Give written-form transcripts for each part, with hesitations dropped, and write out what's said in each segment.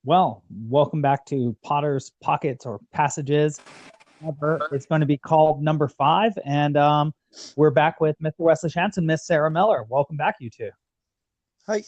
Well, welcome back to Potter's Pockets or Passages. It's going to be called number 5, and we're back with Mr. Wesley Schantz and Miss Sarah Miller. Welcome back, you two. Hi.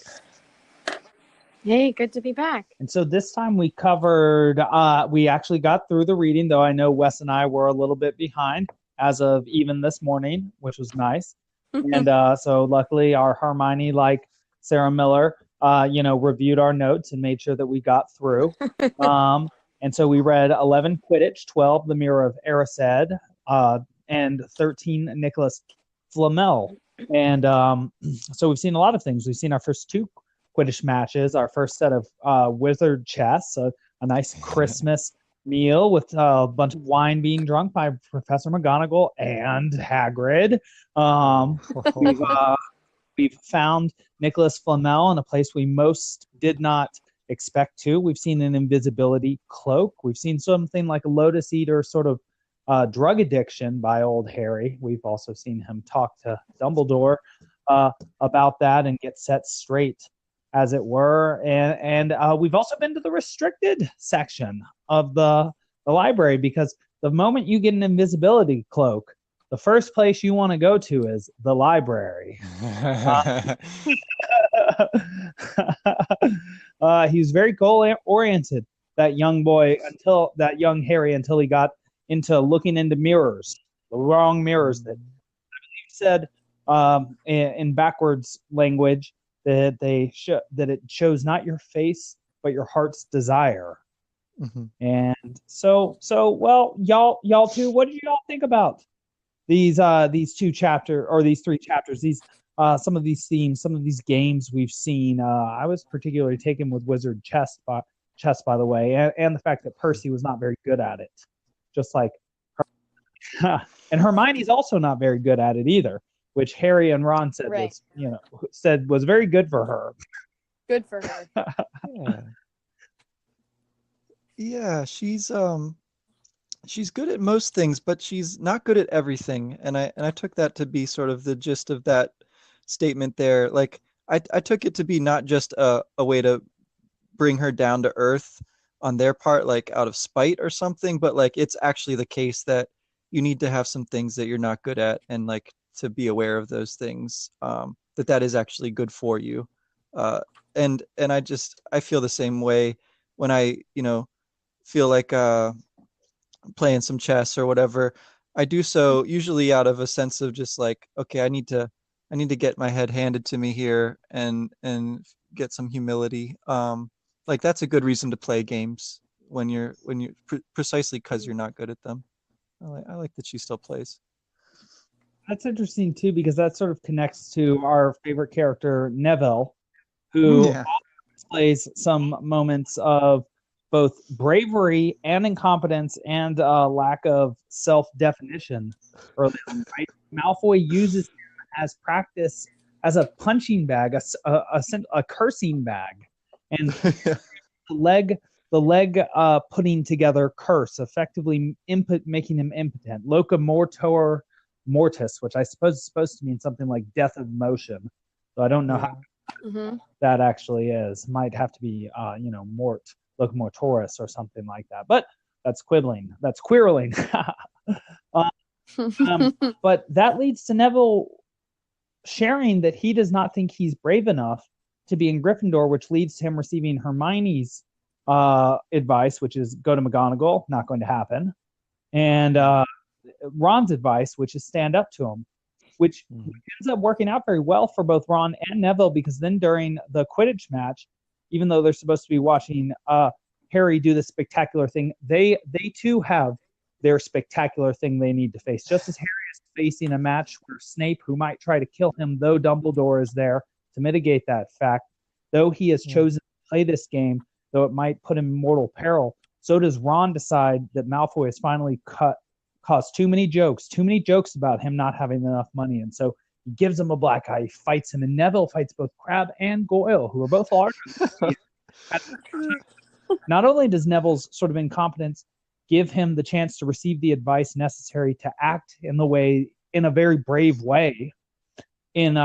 Hey, good to be back. And so this time we covered, we actually got through the reading, though I know Wes and I were a little bit behind as of even this morning, which was nice. And so luckily our Hermione, like Sarah Miller, reviewed our notes and made sure that we got through. And so we read 11 Quidditch, 12 The Mirror of Erised, and 13 Nicholas Flamel. And so we've seen a lot of things. We've seen our first 2 Quidditch matches, our first set of wizard chess, a nice Christmas meal with a bunch of wine being drunk by Professor McGonagall and Hagrid. We've found Nicholas Flamel in a place we most did not expect to. We've seen an invisibility cloak. We've seen something like a Lotus Eater sort of drug addiction by old Harry. We've also seen him talk to Dumbledore about that and get set straight, as it were. And we've also been to the restricted section of the library, because the moment you get an invisibility cloak, the first place you want to go to is the library. He was very goal-oriented, that young Harry, until he got into looking into mirrors, the wrong mirrors that he said in backwards language that it shows not your face but your heart's desire. Mm-hmm. And so well, y'all too, what did y'all think about these 3 chapters, these some of these themes, some of these games we've seen? I was particularly taken with wizard chess, by the way, and the fact that Percy was not very good at it, just like and Hermione's also not very good at it either, which Harry and Ron said was very good for her. Good for her. Yeah, she's good at most things, but she's not good at everything. And I took that to be sort of the gist of that statement there. Like I took it to be not just a way to bring her down to earth on their part, like out of spite or something, but like it's actually the case that you need to have some things that you're not good at, and like to be aware of those things, that is actually good for you. And I feel the same way when I, feel like playing some chess or whatever. I do so usually out of a sense of just like, okay, I need to get my head handed to me here and get some humility. Like that's a good reason to play games when you're precisely because you're not good at them. I like that she still plays. That's interesting too, because that sort of connects to our favorite character, Neville, who displays some moments of both bravery and incompetence and lack of self-definition early on, right? Malfoy uses him as practice, as a punching bag, a cursing bag, and the leg putting together curse, effectively making him impotent. Loca mortis, which I suppose is supposed to mean something like death of motion. So I don't know how that actually is. Might have to be, mort. Locomotoris or something like that, but that's quibbling. That's queerling. But that leads to Neville sharing that he does not think he's brave enough to be in Gryffindor, which leads to him receiving Hermione's advice, which is go to McGonagall. Not going to happen. And Ron's advice, which is stand up to him, which ends up working out very well for both Ron and Neville, because then during the Quidditch match, even though they're supposed to be watching Harry do the spectacular thing, they too have their spectacular thing they need to face. Just as Harry is facing a match where Snape, who might try to kill him, though Dumbledore is there to mitigate that fact, though he has chosen to play this game, though it might put him in mortal peril, so does Ron decide that Malfoy has finally caused too many jokes about him not having enough money, and so he gives him a black eye, he fights him, and Neville fights both Crabbe and Goyle, who are both larger than he. Not only does Neville's sort of incompetence give him the chance to receive the advice necessary to act in a very brave way in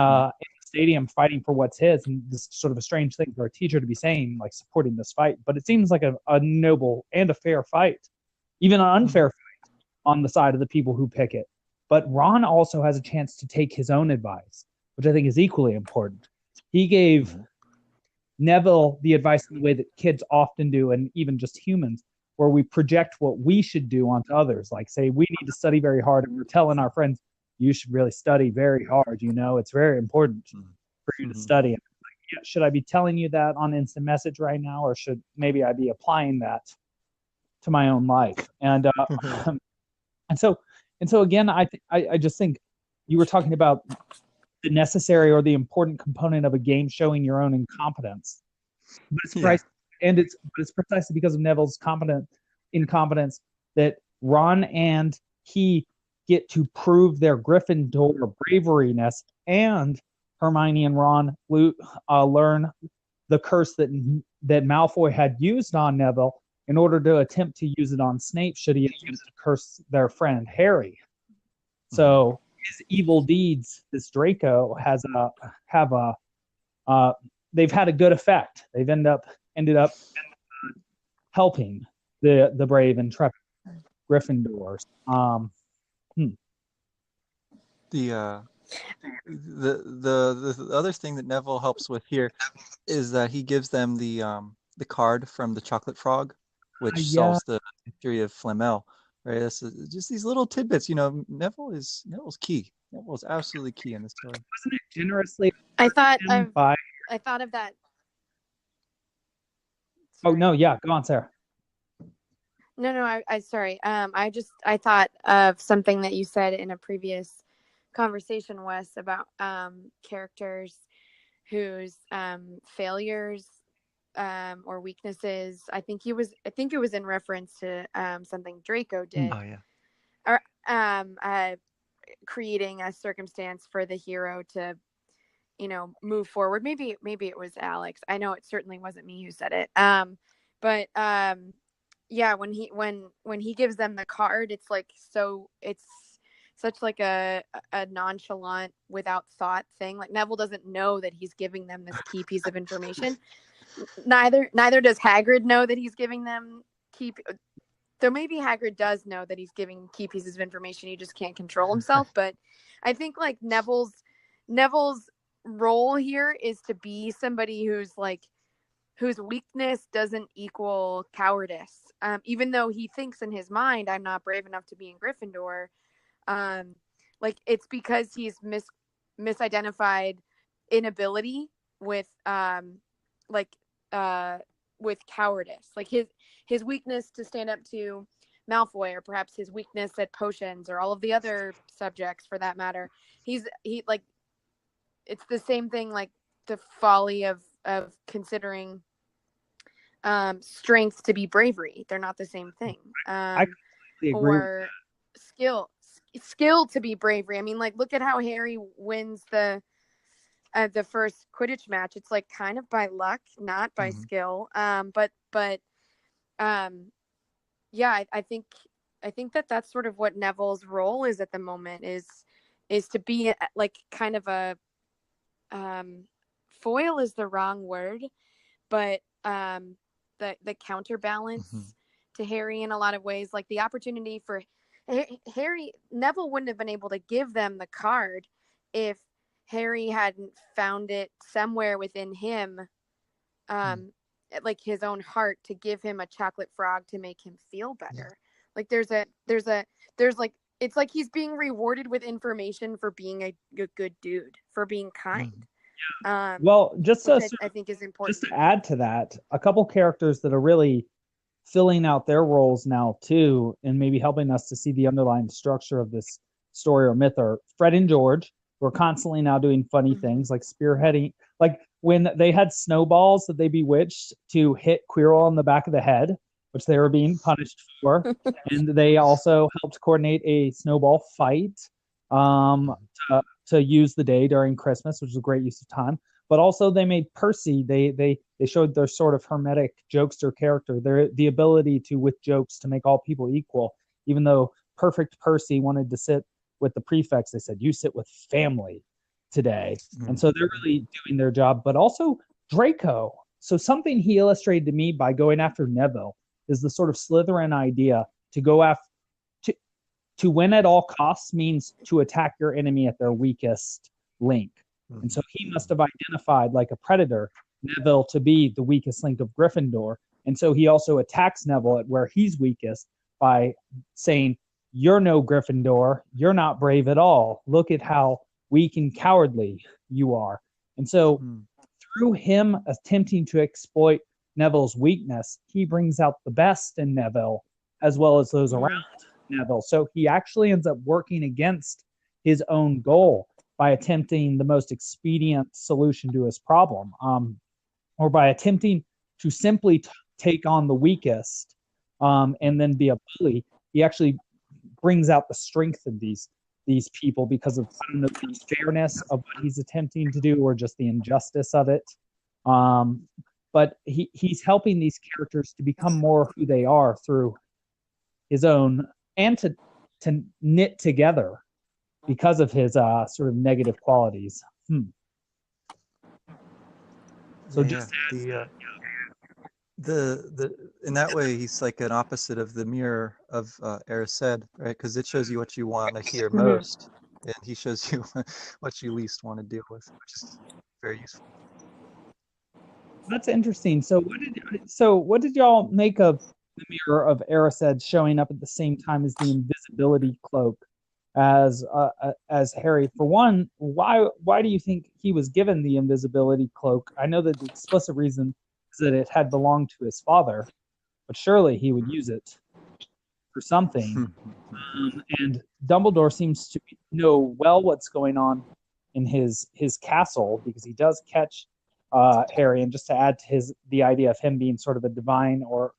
stadium fighting for what's his, and this is sort of a strange thing for a teacher to be saying, like supporting this fight. But it seems like a noble and a fair fight, even an unfair fight on the side of the people who pick it. But Ron also has a chance to take his own advice, which I think is equally important. He gave Neville the advice in the way that kids often do, and even just humans, where we project what we should do onto others. Like, say, we need to study very hard, and we're telling our friends, you should really study very hard. It's very important for you to study. And like, yeah, should I be telling you that on instant message right now, or should maybe I be applying that to my own life? And and so again, I just think you were talking about the necessary or the important component of a game showing your own incompetence. But it's precisely because of Neville's incompetence that Ron and he get to prove their Gryffindor braveriness, and Hermione and Ron learn the curse that Malfoy had used on Neville in order to attempt to use it on Snape should he use it to curse their friend Harry. So his evil deeds, this Draco they've had a good effect. They've ended up helping the brave and intrepid Gryffindors. The other thing that Neville helps with here is that he gives them the card from the Chocolate Frog, which solves the mystery of Flamel. Right, that's just these little tidbits. Neville's key. Neville is absolutely key in this story. Wasn't it generously? I thought of that. Oh no, yeah, go on, Sarah. No, I sorry. I thought of something that you said in a previous conversation, Wes, about characters whose failures or weaknesses. I think it was in reference to something Draco did. Oh yeah. Or creating a circumstance for the hero to, move forward. Maybe it was Alex. I know it certainly wasn't me who said it. But yeah, when he gives them the card, it's like it's such like a nonchalant, without thought thing. Like Neville doesn't know that he's giving them this key piece of information. Neither does Hagrid know that he's giving them though maybe Hagrid does know that he's giving key pieces of information. He just can't control himself. But I think like Neville's role here is to be somebody whose weakness doesn't equal cowardice. Even though he thinks in his mind, I'm not brave enough to be in Gryffindor. Like it's because he's misidentified inability with with cowardice. Like his weakness to stand up to Malfoy, or perhaps his weakness at potions, or all of the other subjects for that matter. It's the same thing, like the folly of considering strength to be bravery. They're not the same thing. I completely agree. Or skill to be bravery. I mean, like look at how Harry wins the first Quidditch match. It's like kind of by luck, not by skill. Yeah, I think that's sort of what Neville's role is at the moment, is to be like kind of a foil is the wrong word, but the counterbalance to Harry in a lot of ways. Like the opportunity for Neville wouldn't have been able to give them the card if Harry hadn't found it somewhere within him, like his own heart, to give him a chocolate frog to make him feel better. Like there's like, it's like he's being rewarded with information for being a good dude, for being kind. Well, I think is important. Just to add to that, a couple characters that are really filling out their roles now too, and maybe helping us to see the underlying structure of this story or myth, are Fred and George, who are constantly now doing funny things like spearheading, like when they had snowballs that they bewitched to hit Quirrell on the back of the head, which they were being punished for. And they also helped coordinate a snowball fight to use the day during Christmas, which was a great use of time. But also they made Percy, they showed their sort of hermetic jokester character, the ability to, with jokes, to make all people equal. Even though perfect Percy wanted to sit with the prefects, they said, you sit with family today. And so they're really doing their job. But also Draco. So something he illustrated to me by going after Neville is the sort of Slytherin idea to go after to win at all costs means to attack your enemy at their weakest link. And so he must have identified, like a predator, Neville to be the weakest link of Gryffindor. And so he also attacks Neville at where he's weakest by saying, "You're no Gryffindor. You're not brave at all. Look at how weak and cowardly you are." And so through him attempting to exploit Neville's weakness, he brings out the best in Neville as well as those around Neville. So he actually ends up working against his own goal by attempting the most expedient solution to his problem, or by attempting to simply take on the weakest and then be a bully. He actually brings out the strength of these people because of, I don't know, the fairness of what he's attempting to do or just the injustice of it. But he's helping these characters to become more who they are through his own, and to knit together because of his sort of negative qualities. So just the in that way he's like an opposite of the Mirror of Erised, right? Because it shows you what you want to hear most, and he shows you what you least want to deal with, which is very useful. That's interesting. So what did y'all make of the Mirror of Erised showing up at the same time as the invisibility cloak as Harry? For one, why do you think he was given the invisibility cloak? I know that the explicit reason is that it had belonged to his father, but surely he would use it for something. And Dumbledore seems to know well what's going on in his castle, because he does catch Harry. And just to add to the idea of him being sort of a divine or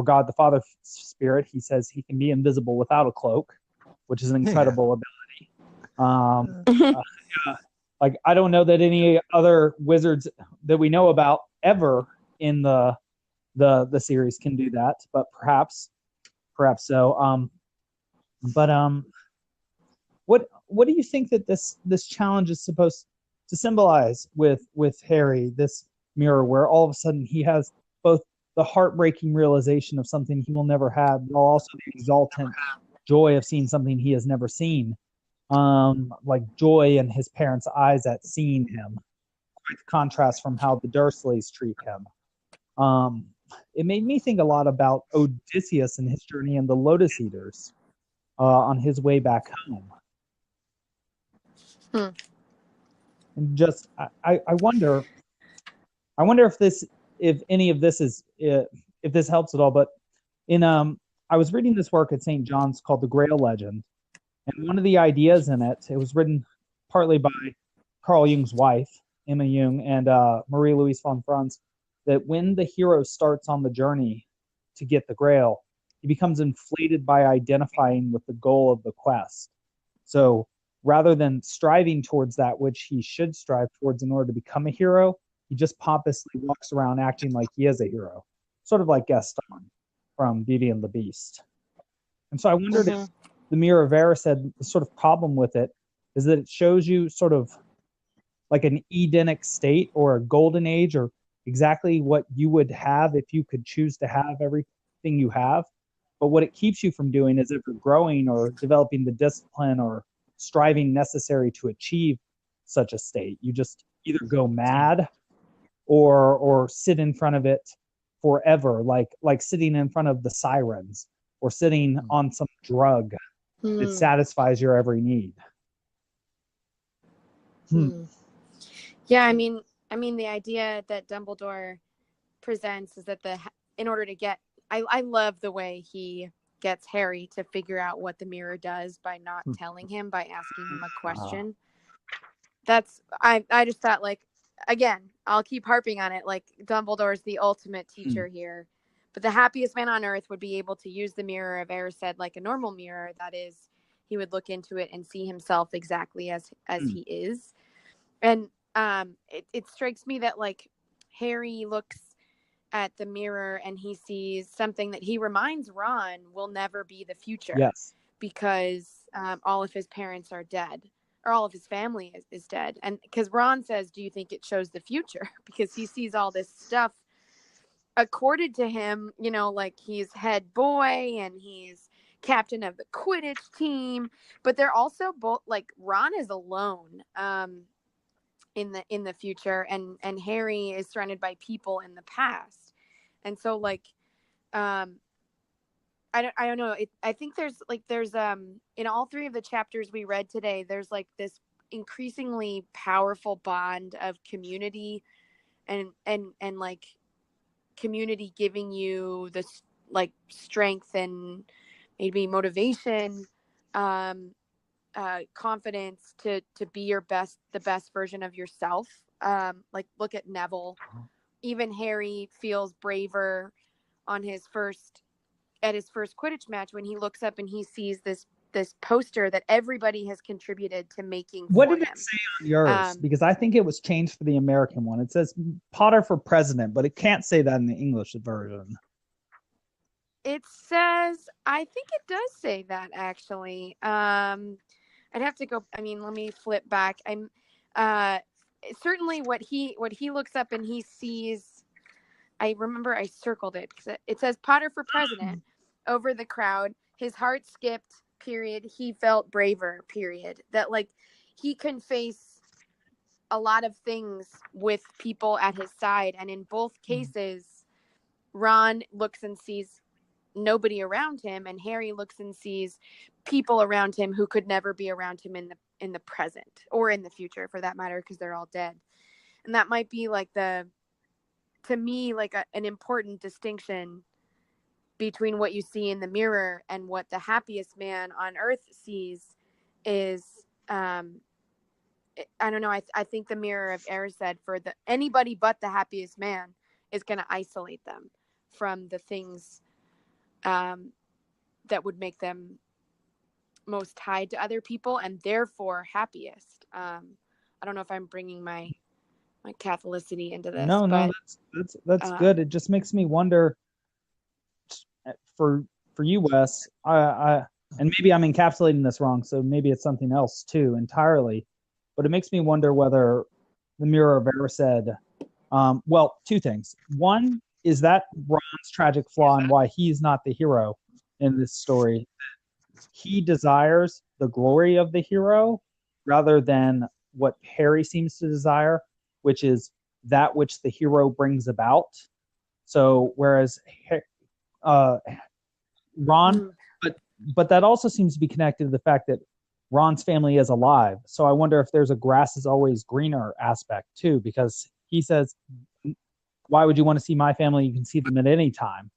God the Father spirit, he says he can be invisible without a cloak, which is an incredible ability. Like, I don't know that any other wizards that we know about ever in the series can do that, but perhaps so. What do you think that this challenge is supposed to symbolize with Harry, this mirror, where all of a sudden he has both the heartbreaking realization of something he will never have, but also the exultant joy of seeing something he has never seen, like joy in his parents' eyes at seeing him, quite the contrast from how the Dursleys treat him. It made me think a lot about Odysseus and his journey and the Lotus Eaters on his way back home. And just I wonder if any of this is if this helps at all. But in I was reading this work at St. John's called The Grail Legend, and one of the ideas in it was written partly by Carl Jung's wife, Emma Jung, and Marie-Louise von Franz, that when the hero starts on the journey to get the Grail, he becomes inflated by identifying with the goal of the quest. So rather than striving towards that which he should strive towards in order to become a hero, he just pompously walks around acting like he is a hero, sort of like Gaston from Beauty and the Beast. And so I wondered if the Mirror of Erised, the sort of problem with it is that it shows you sort of like an Edenic state or a golden age, or exactly what you would have if you could choose to have everything you have. But what it keeps you from doing is ever growing or developing the discipline or striving necessary to achieve such a state. You just either go mad or sit in front of it forever, like sitting in front of the sirens or sitting on some drug that satisfies your every need. Yeah, I mean the idea that Dumbledore presents is that in order to get, I love the way he gets Harry to figure out what the mirror does by not telling him, by asking him a question. That's I just thought, like, again, I'll keep harping on it, like Dumbledore's the ultimate teacher here. But the happiest man on earth would be able to use the Mirror of Erised like a normal mirror. That is, he would look into it and see himself exactly as he is. And it strikes me that, like, Harry looks at the mirror and he sees something that he reminds Ron will never be the future. Yes. Because all of his parents are dead. or all of his family is dead. And because Ron says, do you think it shows the future? Because he sees all this stuff accorded to him, you know, like he's head boy and he's captain of the Quidditch team, but they're also both like Ron is alone in the future, and Harry is surrounded by people in the past. And so like I don't know. I think there's in all three of the chapters we read today, there's like this increasingly powerful bond of community and like community giving you this like strength and maybe motivation, confidence to be the best version of yourself. Like look at Neville. Even Harry feels braver on his first Quidditch match when he looks up and he sees this poster that everybody has contributed to making. What did it say on yours? Because I think it was changed for the American one. It says Potter for president, but it can't say that in the English version. It says, I think it does say that actually. I'd have to go. I mean, let me flip back. I'm certainly what he looks up and he sees. I remember I circled it because it says Potter for president over the crowd. His heart skipped. Period. He felt braver. Period. That like he can face a lot of things with people at his side, and in both cases, Ron looks and sees nobody around him, and Harry looks and sees people around him who could never be around him in the present or in the future, for that matter, because they're all dead. And that might be like to me, like an important distinction between what you see in the mirror and what the happiest man on earth sees is, I don't know. I think the Mirror of Erised for anybody but the happiest man is going to isolate them from the things that would make them most tied to other people and therefore happiest. I don't know if I'm bringing my Catholicity into this. No, that's good. It just makes me wonder for you, Wes. And maybe I'm encapsulating this wrong, so maybe it's something else too entirely. But it makes me wonder whether the Mirror of Erised. Well, two things. One is that Ron's tragic flaw and why he's not the hero in this story. He desires the glory of the hero rather than what Harry seems to desire, which is that which the hero brings about. So whereas Ron, but that also seems to be connected to the fact that Ron's family is alive. So I wonder if there's a grass is always greener aspect too, because he says, why would you want to see my family? You can see them at any time.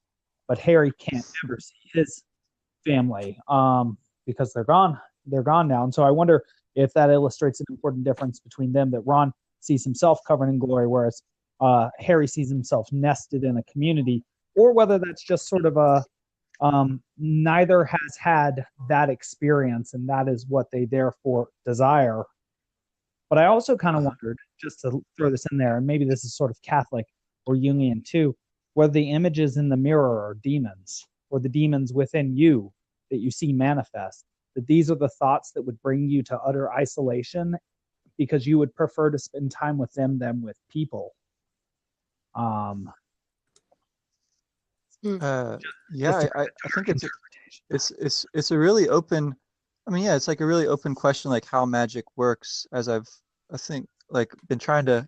But Harry can't ever see his family because they're gone. They're gone now. And so I wonder if that illustrates an important difference between them, that Ron sees himself covered in glory, whereas Harry sees himself nested in a community, or whether that's just sort of a neither has had that experience, and that is what they therefore desire. But I also kind of wondered, just to throw this in there, and maybe this is sort of Catholic or Jungian too, whether the images in the mirror are demons, or the demons within you that you see manifest, that these are the thoughts that would bring you to utter isolation because you would prefer to spend time with them than with people. I think it's a really open. I mean, yeah, it's like a really open question, like how magic works. As I think like been trying to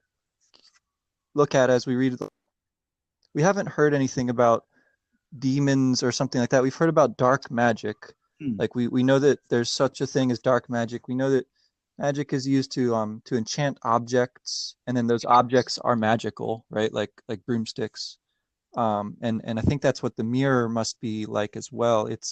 look at as we read. We haven't heard anything about demons or something like that. We've heard about dark magic. Like we know that there's such a thing as dark magic. We know that magic is used to enchant objects, and then those objects are magical, right? Like broomsticks. And I think that's what the mirror must be like as well. It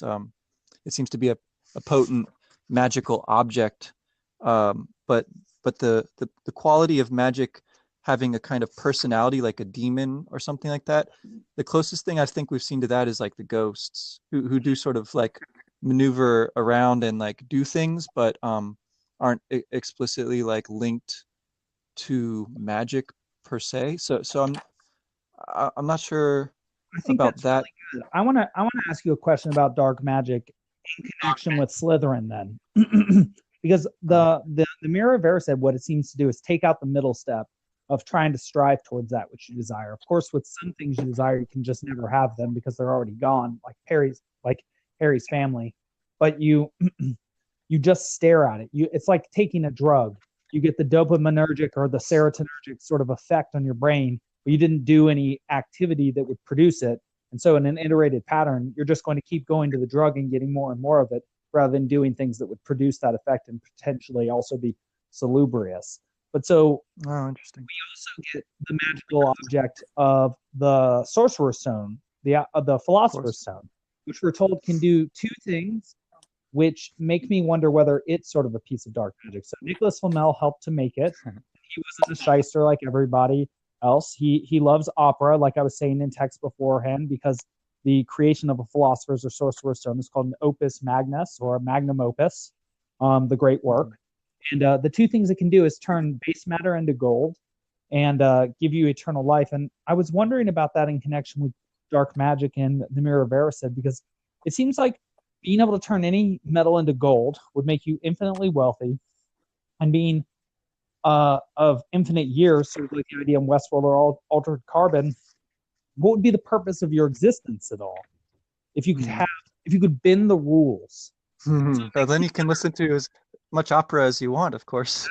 seems to be a potent magical object, but the quality of magic having a kind of personality like a demon or something like that. The closest thing I think we've seen to that is like the ghosts who do sort of like maneuver around and like do things, but aren't explicitly like linked to magic per se. So I'm not sure about that. Really, I want to ask you a question about dark magic in connection with Slytherin then. because the Mirror of Erised, what it seems to do is take out the middle step of trying to strive towards that which you desire. Of course, with some things you desire, you can just never have them because they're already gone, like Harry's family. But you you just stare at it. It's like taking a drug. You get the dopaminergic or the serotonergic sort of effect on your brain, but you didn't do any activity that would produce it. And so in an iterated pattern, you're just going to keep going to the drug and getting more and more of it rather than doing things that would produce that effect and potentially also be salubrious. But so interesting. we also get the magical object of the Sorcerer Stone, the Philosopher's Stone, which we're told can do two things, which make me wonder whether it's sort of a piece of dark magic. So Nicholas Flamel helped to make it. He wasn't a shyster like everybody else. He loves opera, like I was saying in text beforehand, because the creation of a philosopher's or sorcerer's stone is called an opus magnus or a magnum opus, the great work. And the two things it can do is turn base matter into gold and give you eternal life. And I was wondering about that in connection with dark magic and the Mirror of Erised, because it seems like being able to turn any metal into gold would make you infinitely wealthy, and being of infinite years, sort of like the idea in Westworld or Altered Carbon, what would be the purpose of your existence at all? If you could bend the rules. Well, then you can listen to as much opera as you want, of course.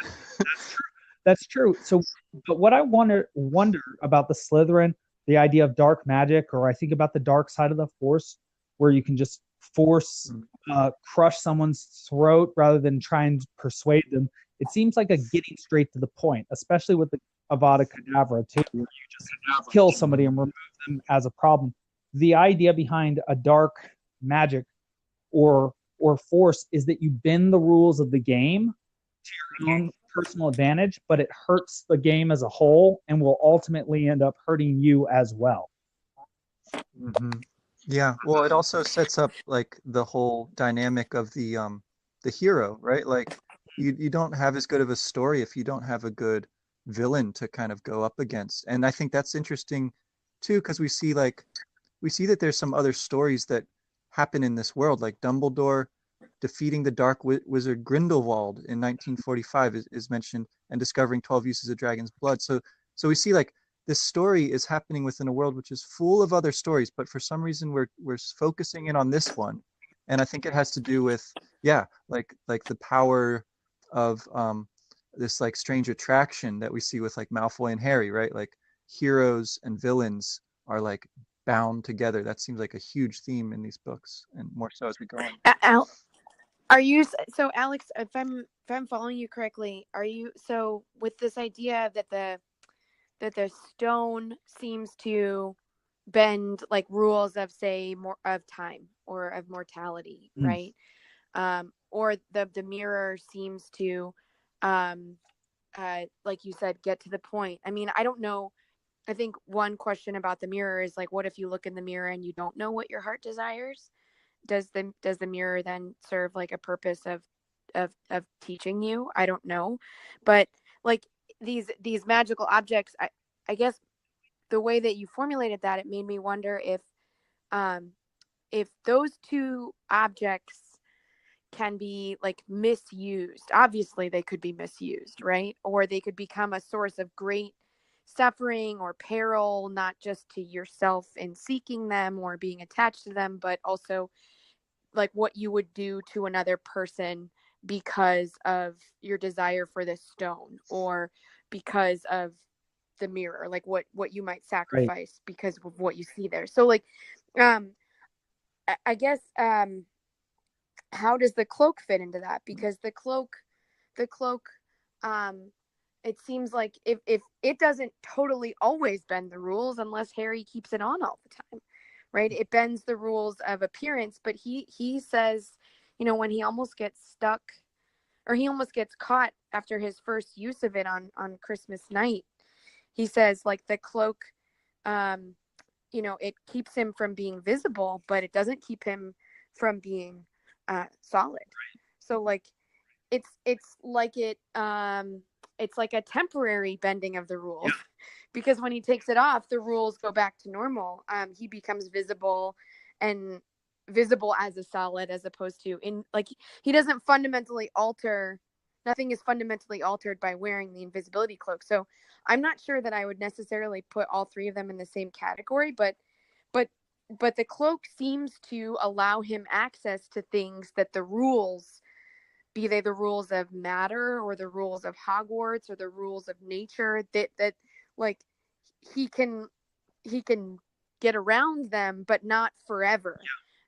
That's true. So, but what I wonder about the Slytherin, the idea of dark magic, or I think about the dark side of the Force, where you can just crush someone's throat rather than try and persuade them. It seems like a getting straight to the point, especially with the Avada Kedavra too, where you just kill somebody and remove them as a problem. The idea behind a dark magic or force is that you bend the rules of the game to your own personal advantage, but it hurts the game as a whole and will ultimately end up hurting you as well. Yeah, well, it also sets up like the whole dynamic of the hero, right? Like you don't have as good of a story if you don't have a good villain to kind of go up against. And I think that's interesting too, because we see that there's some other stories that happen in this world, like Dumbledore defeating the Dark Wizard Grindelwald in 1945 is mentioned, and discovering 12 uses of dragon's blood. So we see like this story is happening within a world which is full of other stories, but for some reason we're focusing in on this one. And I think it has to do with like the power of this like strange attraction that we see with like Malfoy and Harry, right? Like heroes and villains are like bound together. That seems like a huge theme in these books, and more so as we go on. Are you so, Alex? If I'm following you correctly, are you so with this idea that the stone seems to bend like rules of, say, more of time or of mortality, right? Or the mirror seems to, like you said, get to the point. I mean, I don't know. I think one question about the mirror is like, what if you look in the mirror and you don't know what your heart desires? Does the mirror then serve like a purpose of teaching you? I don't know, but like these magical objects, I guess the way that you formulated that, it made me wonder if those two objects can be like misused. Obviously they could be misused, right? Or they could become a source of great suffering or peril, not just to yourself in seeking them or being attached to them, but also like what you would do to another person because of your desire for this stone, or because of the mirror, like what you might sacrifice because of what you see there. So like I guess how does the cloak fit into that? Because the cloak it seems like if it doesn't totally always bend the rules unless Harry keeps it on all the time, right? It bends the rules of appearance, but he says, you know, when he almost gets stuck, or he almost gets caught after his first use of it on Christmas night, he says like the cloak, you know, it keeps him from being visible, but it doesn't keep him from being solid. So like it's like it's like a temporary bending of the rules, because when he takes it off, the rules go back to normal. He becomes visible, and visible as a solid, as opposed to in like he doesn't fundamentally alter. Nothing is fundamentally altered by wearing the invisibility cloak. So I'm not sure that I would necessarily put all three of them in the same category, but the cloak seems to allow him access to things that the rules, be they the rules of matter or the rules of Hogwarts or the rules of nature, that like he can get around them, but not forever.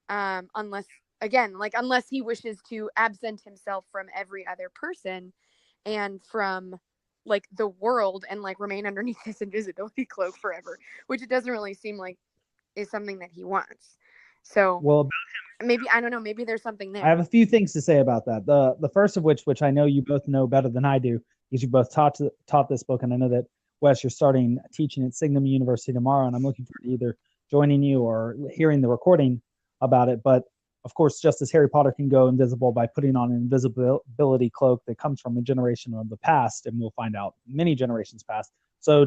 Unless unless he wishes to absent himself from every other person and from like the world and like remain underneath this invisibility cloak forever, which it doesn't really seem like is something that he wants. So Well, maybe, I don't know, maybe there's something there. I have a few things to say about that. The first of which I know you both know better than I do, because you both taught this book, and I know that Wes, you're starting teaching at Signum University tomorrow, and I'm looking forward to either joining you or hearing the recording about it. But of course, just as Harry Potter can go invisible by putting on an invisibility cloak that comes from a generation of the past, and we'll find out many generations past, so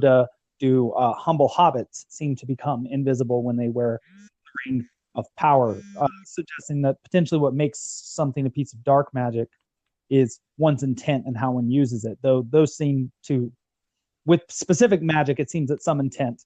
do humble hobbits seem to become invisible when they wear the ring of power, suggesting that potentially what makes something a piece of dark magic is one's intent and how one uses it. Though those seem to, with specific magic, it seems that some intent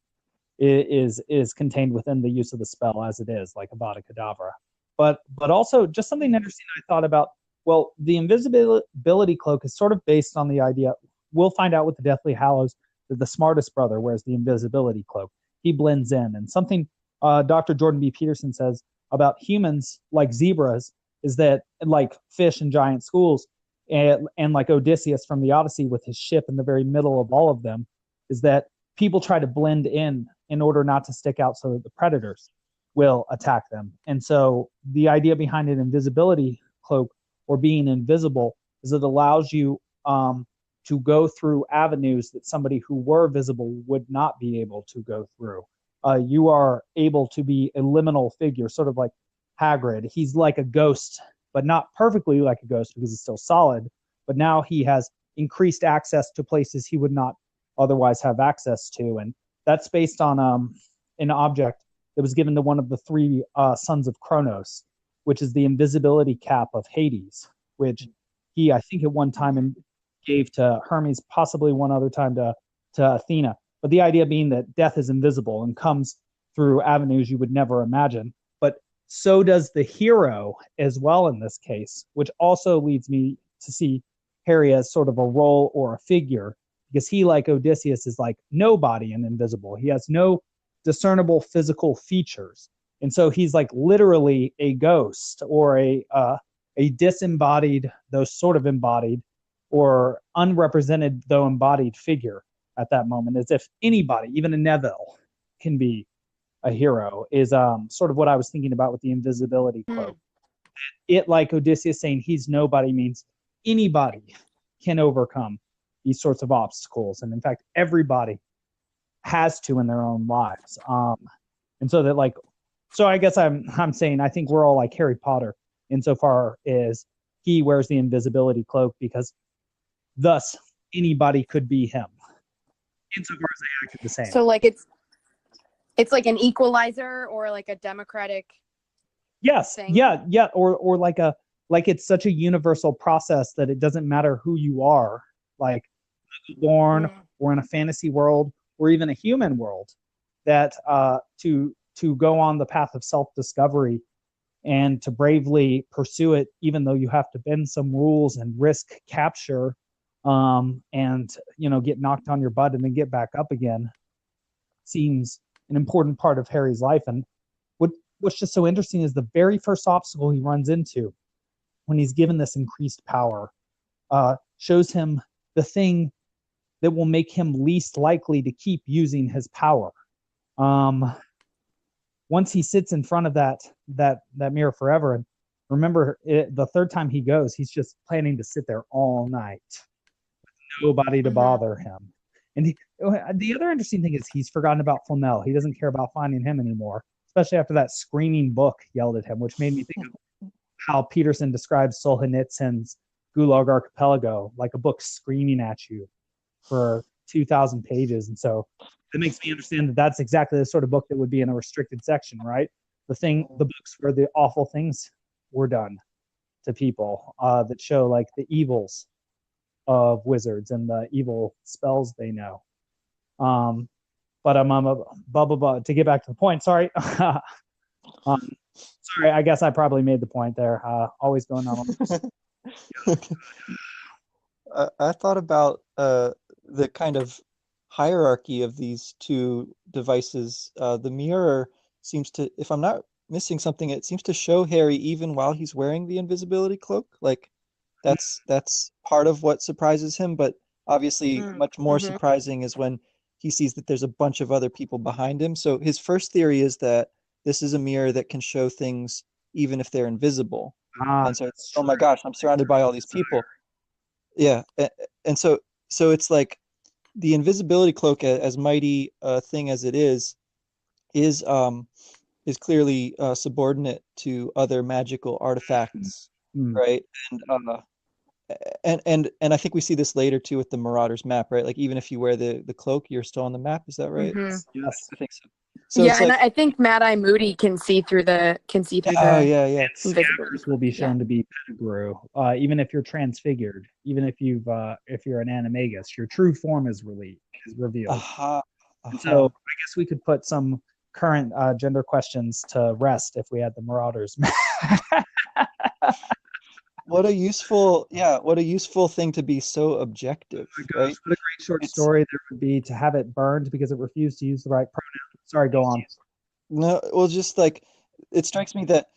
is contained within the use of the spell as it is, like Avada Kedavra. But also just something interesting I thought about. Well, the invisibility cloak is sort of based on the idea, we'll find out with the Deathly Hallows, that the smartest brother wears the invisibility cloak. He blends in, and something Dr. Jordan B. Peterson says about humans like zebras is that, like fish in giant schools, and like Odysseus from the Odyssey with his ship in the very middle of all of them, is that people try to blend in order not to stick out so that the predators will attack them. And so the idea behind an invisibility cloak or being invisible is it allows you to go through avenues that somebody who were visible would not be able to go through. You are able to be a liminal figure, sort of like Hagrid. He's like a ghost, but not perfectly like a ghost because he's still solid. But now he has increased access to places he would not otherwise have access to. And that's based on an object that was given to one of the three sons of Kronos, which is the invisibility cap of Hades, which he, I think, at one time gave to Hermes, possibly one other time to Athena. But the idea being that death is invisible and comes through avenues you would never imagine. But so does the hero as well in this case, which also leads me to see Harry as sort of a role or a figure, because he, like Odysseus, is like nobody and invisible. He has no discernible physical features. And so he's like literally a ghost or a disembodied, though sort of embodied, or unrepresented, though embodied figure at that moment, as if anybody, even a Neville, can be a hero, is sort of what I was thinking about with the invisibility cloak. It, like Odysseus saying he's nobody, means anybody can overcome these sorts of obstacles. And in fact, everybody has to in their own lives. And so that, like, so I guess I'm saying I think we're all like Harry Potter insofar as he wears the invisibility cloak because thus anybody could be him insofar as they acted the same. So like it's like an equalizer or like a democratic thing? Yeah, or like it's such a universal process that it doesn't matter who you are, like born or in a fantasy world or even a human world, that to go on the path of self-discovery and to bravely pursue it, even though you have to bend some rules and risk capture, and get knocked on your butt and then get back up again, seems an important part of Harry's life. And what's just so interesting is the very first obstacle he runs into when he's given this increased power shows him the thing that will make him least likely to keep using his power. Once he sits in front of that mirror forever, and remember, the third time he goes, he's just planning to sit there all night, nobody to bother him. And the other interesting thing is he's forgotten about Flamel. He doesn't care about finding him anymore, especially after that screaming book yelled at him, which made me think of how Peterson describes Solzhenitsyn's Gulag Archipelago, like a book screaming at you for 2,000 pages. And so it makes me understand that that's exactly the sort of book that would be in a restricted section, right? the books where the awful things were done to people, that show like the evils of wizards and the evil spells they know. But blah blah blah. To get back to the point, sorry. Sorry, I guess I probably made the point there. Always going on. I thought about the kind of hierarchy of these two devices. The mirror seems to, if I'm not missing something, it seems to show Harry even while he's wearing the invisibility cloak. Like that's part of what surprises him, but obviously much more surprising is when he sees that there's a bunch of other people behind him. So his first theory is that this is a mirror that can show things even if they're invisible. And so it's, oh my gosh, I'm surrounded by all these people. Yeah. And so it's like the invisibility cloak, as mighty a thing as it is clearly subordinate to other magical artifacts, right? And I think we see this later too with the Marauders map, right? Like even if you wear the cloak, you're still on the map. Is that right? Yes, I think so. So yeah, it's and like, I think Mad Eye Moody can see through the oh yeah. Scabbers will be shown to be Pettigrew, even if you're transfigured, even if you're an animagus, your true form is revealed. So I guess we could put some current gender questions to rest if we had the Marauders. What a useful thing to be so objective, right? What a great short story there would be to have it burned because it refused to use the right pronoun. Sorry, go on. No, well, just like it strikes me that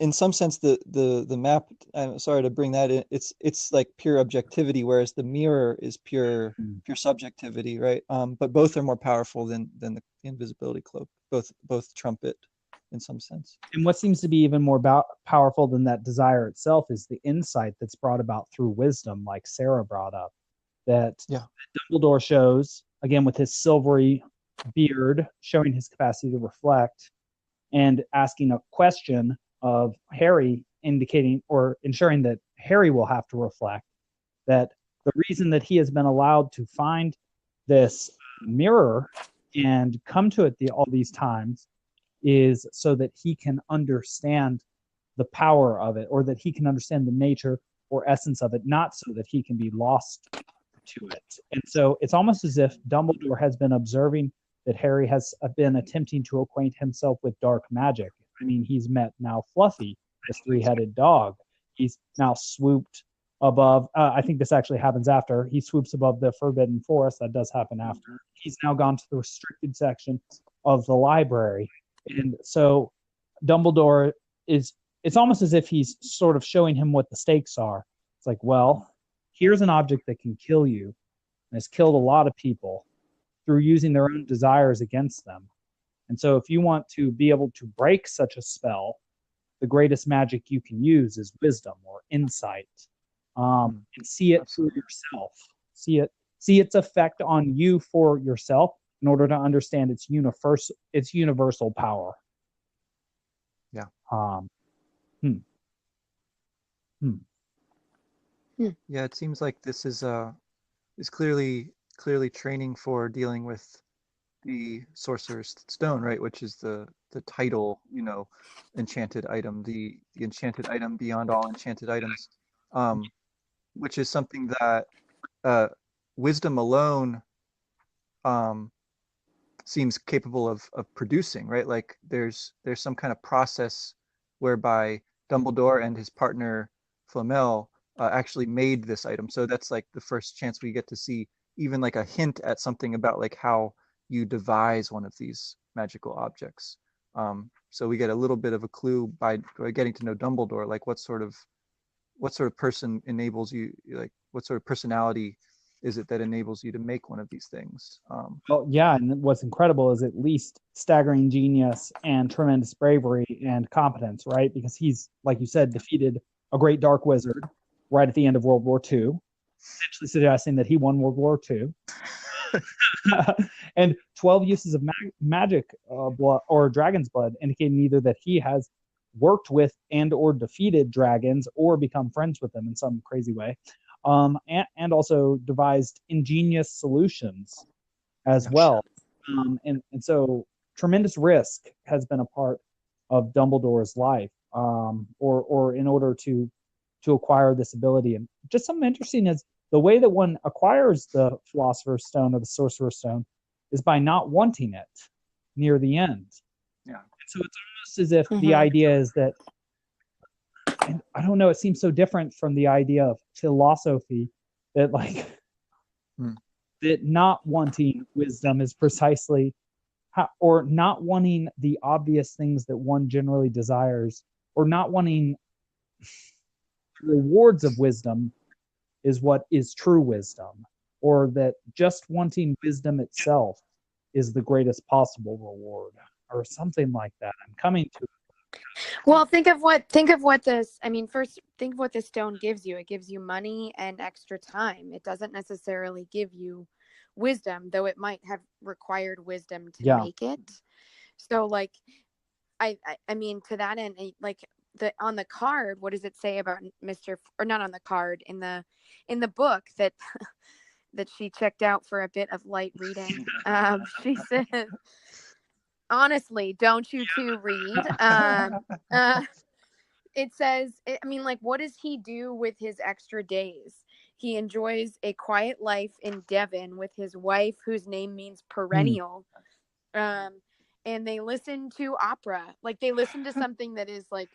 in some sense the map, I'm sorry to bring that in, it's like pure objectivity, whereas the mirror is pure subjectivity, right? But both are more powerful than the invisibility cloak. Both trumpet in some sense. And what seems to be even more powerful than that desire itself is the insight that's brought about through wisdom, like Sarah brought up, that Dumbledore shows, again, with his silvery beard, showing his capacity to reflect and asking a question of Harry, indicating or ensuring that Harry will have to reflect, that the reason that he has been allowed to find this mirror and come to it all these times is so that he can understand the power of it, or that he can understand the nature or essence of it, not so that he can be lost to it. And so it's almost as if Dumbledore has been observing that Harry has been attempting to acquaint himself with dark magic. I mean, he's met now Fluffy, this three-headed dog. He's now swooped above, I think this actually happens after, he swoops above the Forbidden Forest. That does happen after. He's now gone to the restricted section of the library. And so Dumbledore it's almost as if he's sort of showing him what the stakes are. It's like, well, here's an object that can kill you and has killed a lot of people through using their own desires against them. And so if you want to be able to break such a spell, the greatest magic you can use is wisdom or insight, and see it for yourself. See its effect on you for yourself in order to understand its universal power. Yeah. Yeah, it seems like this is clearly training for dealing with the Sorcerer's Stone, right? Which is the title, enchanted item, the enchanted item beyond all enchanted items, which is something that wisdom alone seems capable of producing, right? Like there's some kind of process whereby Dumbledore and his partner Flamel actually made this item. So that's like the first chance we get to see even like a hint at something about like how you devise one of these magical objects. So we get a little bit of a clue by getting to know Dumbledore, like what sort of person enables you, like what sort of personality is it that enables you to make one of these things? Well, yeah, and what's incredible is at least staggering genius and tremendous bravery and competence, right? Because he's, like you said, defeated a great dark wizard right at the end of World War II, essentially suggesting that he won World War II. And 12 uses of magic blood or dragon's blood, indicating either that he has worked with and or defeated dragons or become friends with them in some crazy way. And also devised ingenious solutions as well. And so tremendous risk has been a part of Dumbledore's life, or in order to acquire this ability. And just something interesting is the way that one acquires the Philosopher's Stone or the Sorcerer's Stone is by not wanting it near the end. Yeah. So it's almost as if the idea is that, and I don't know, it seems so different from the idea of philosophy that that not wanting wisdom is precisely or not wanting the obvious things that one generally desires, or not wanting rewards of wisdom is what is true wisdom, or that just wanting wisdom itself is the greatest possible reward, or something like that. I'm coming to. Well, think of what this, I mean, first think of what the stone gives you. It gives you money and extra time. It doesn't necessarily give you wisdom, though it might have required wisdom to make it. So like, I mean, to that end, like on the card, what does it say about or not on the card, in the book that that she checked out for a bit of light reading? She says, honestly, don't you two read? It says, I mean, like, what does he do with his extra days? He enjoys a quiet life in Devon with his wife, whose name means perennial. And they listen to opera. Like, they listen to something that is like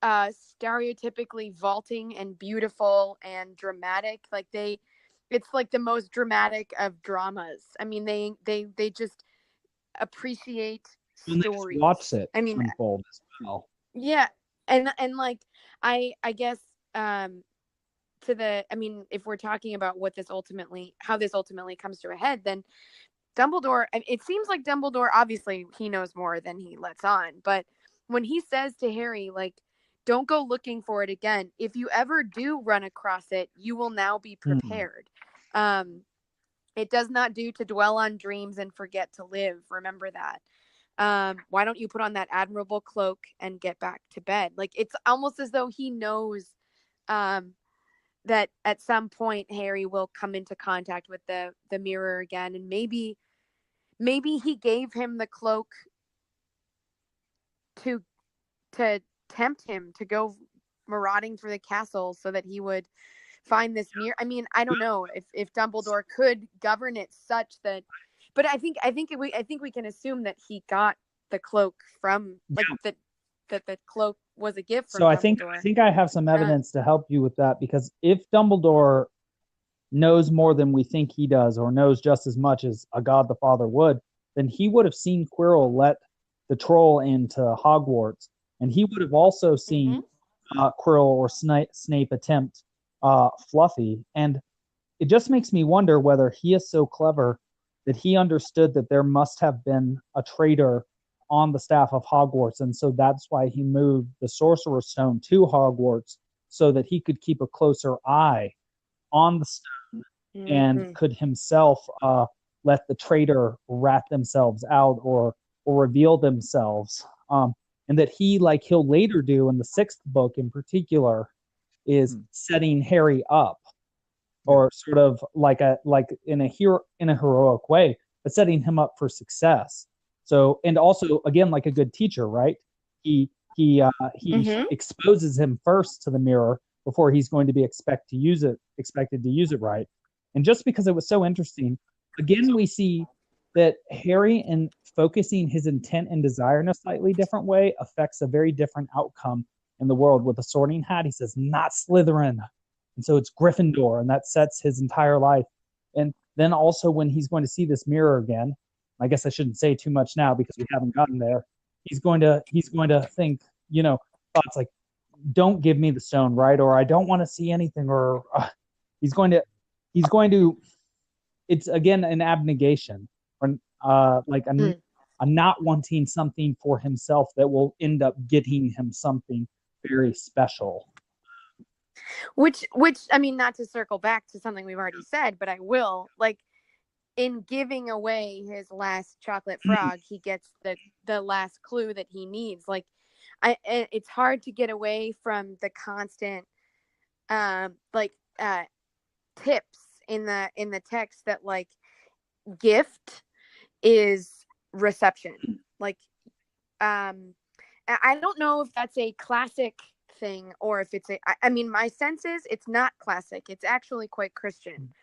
stereotypically vaulting and beautiful and dramatic. Like, it's like the most dramatic of dramas. I mean, they just appreciate stories. Watch it. I mean, unfold as well. Yeah, and like I guess I mean, if we're talking about how this ultimately comes to a head, then Dumbledore, it seems like Dumbledore, obviously he knows more than he lets on, but when he says to Harry, like, don't go looking for it again, if you ever do run across it, you will now be prepared. It does not do to dwell on dreams and forget to live. Remember that. Why don't you put on that admirable cloak and get back to bed? Like, it's almost as though he knows that at some point Harry will come into contact with the mirror again, and maybe he gave him the cloak to tempt him to go marauding through the castle so that he would find this mirror. I mean, I don't know if Dumbledore could govern it such that, but I think we can assume that he got the cloak from, like, that the cloak was a gift from Dumbledore. I think I have some evidence to help you with that, because if Dumbledore knows more than we think he does, or knows just as much as a God the Father would, then he would have seen Quirrell let the troll into Hogwarts, and he would have also seen Quirrell or Snape attempt Fluffy. And it just makes me wonder whether he is so clever that he understood that there must have been a traitor on the staff of Hogwarts, and so that's why he moved the Sorcerer's Stone to Hogwarts, so that he could keep a closer eye on the stone and could himself let the traitor rat themselves out or reveal themselves. And that he, like he'll later do in the 6th book in particular, is setting Harry up, or sort of like in a heroic way, but setting him up for success. So, and also, again, like a good teacher, right? He exposes him first to the mirror before he's going to be expected to use it right. And just because it was so interesting, again, we see that Harry, in focusing his intent and desire in a slightly different way, affects a very different outcome in the world. With the Sorting Hat, he says, not Slytherin. And so it's Gryffindor, and that sets his entire life. And then also, when he's going to see this mirror again, I guess I shouldn't say too much now because we haven't gotten there, he's going to think, thoughts like, don't give me the stone, right? Or I don't want to see anything, or he's going to, it's again an abnegation, or like a not wanting something for himself that will end up getting him something very special. Which I mean, not to circle back to something we've already said, but I will, like, in giving away his last chocolate frog, he gets the last clue that he needs. Like, it's hard to get away from the constant tips in the text that, like, gift is reception. Like, I don't know if that's a classic thing or if it's I mean, my sense is it's not classic. It's actually quite Christian,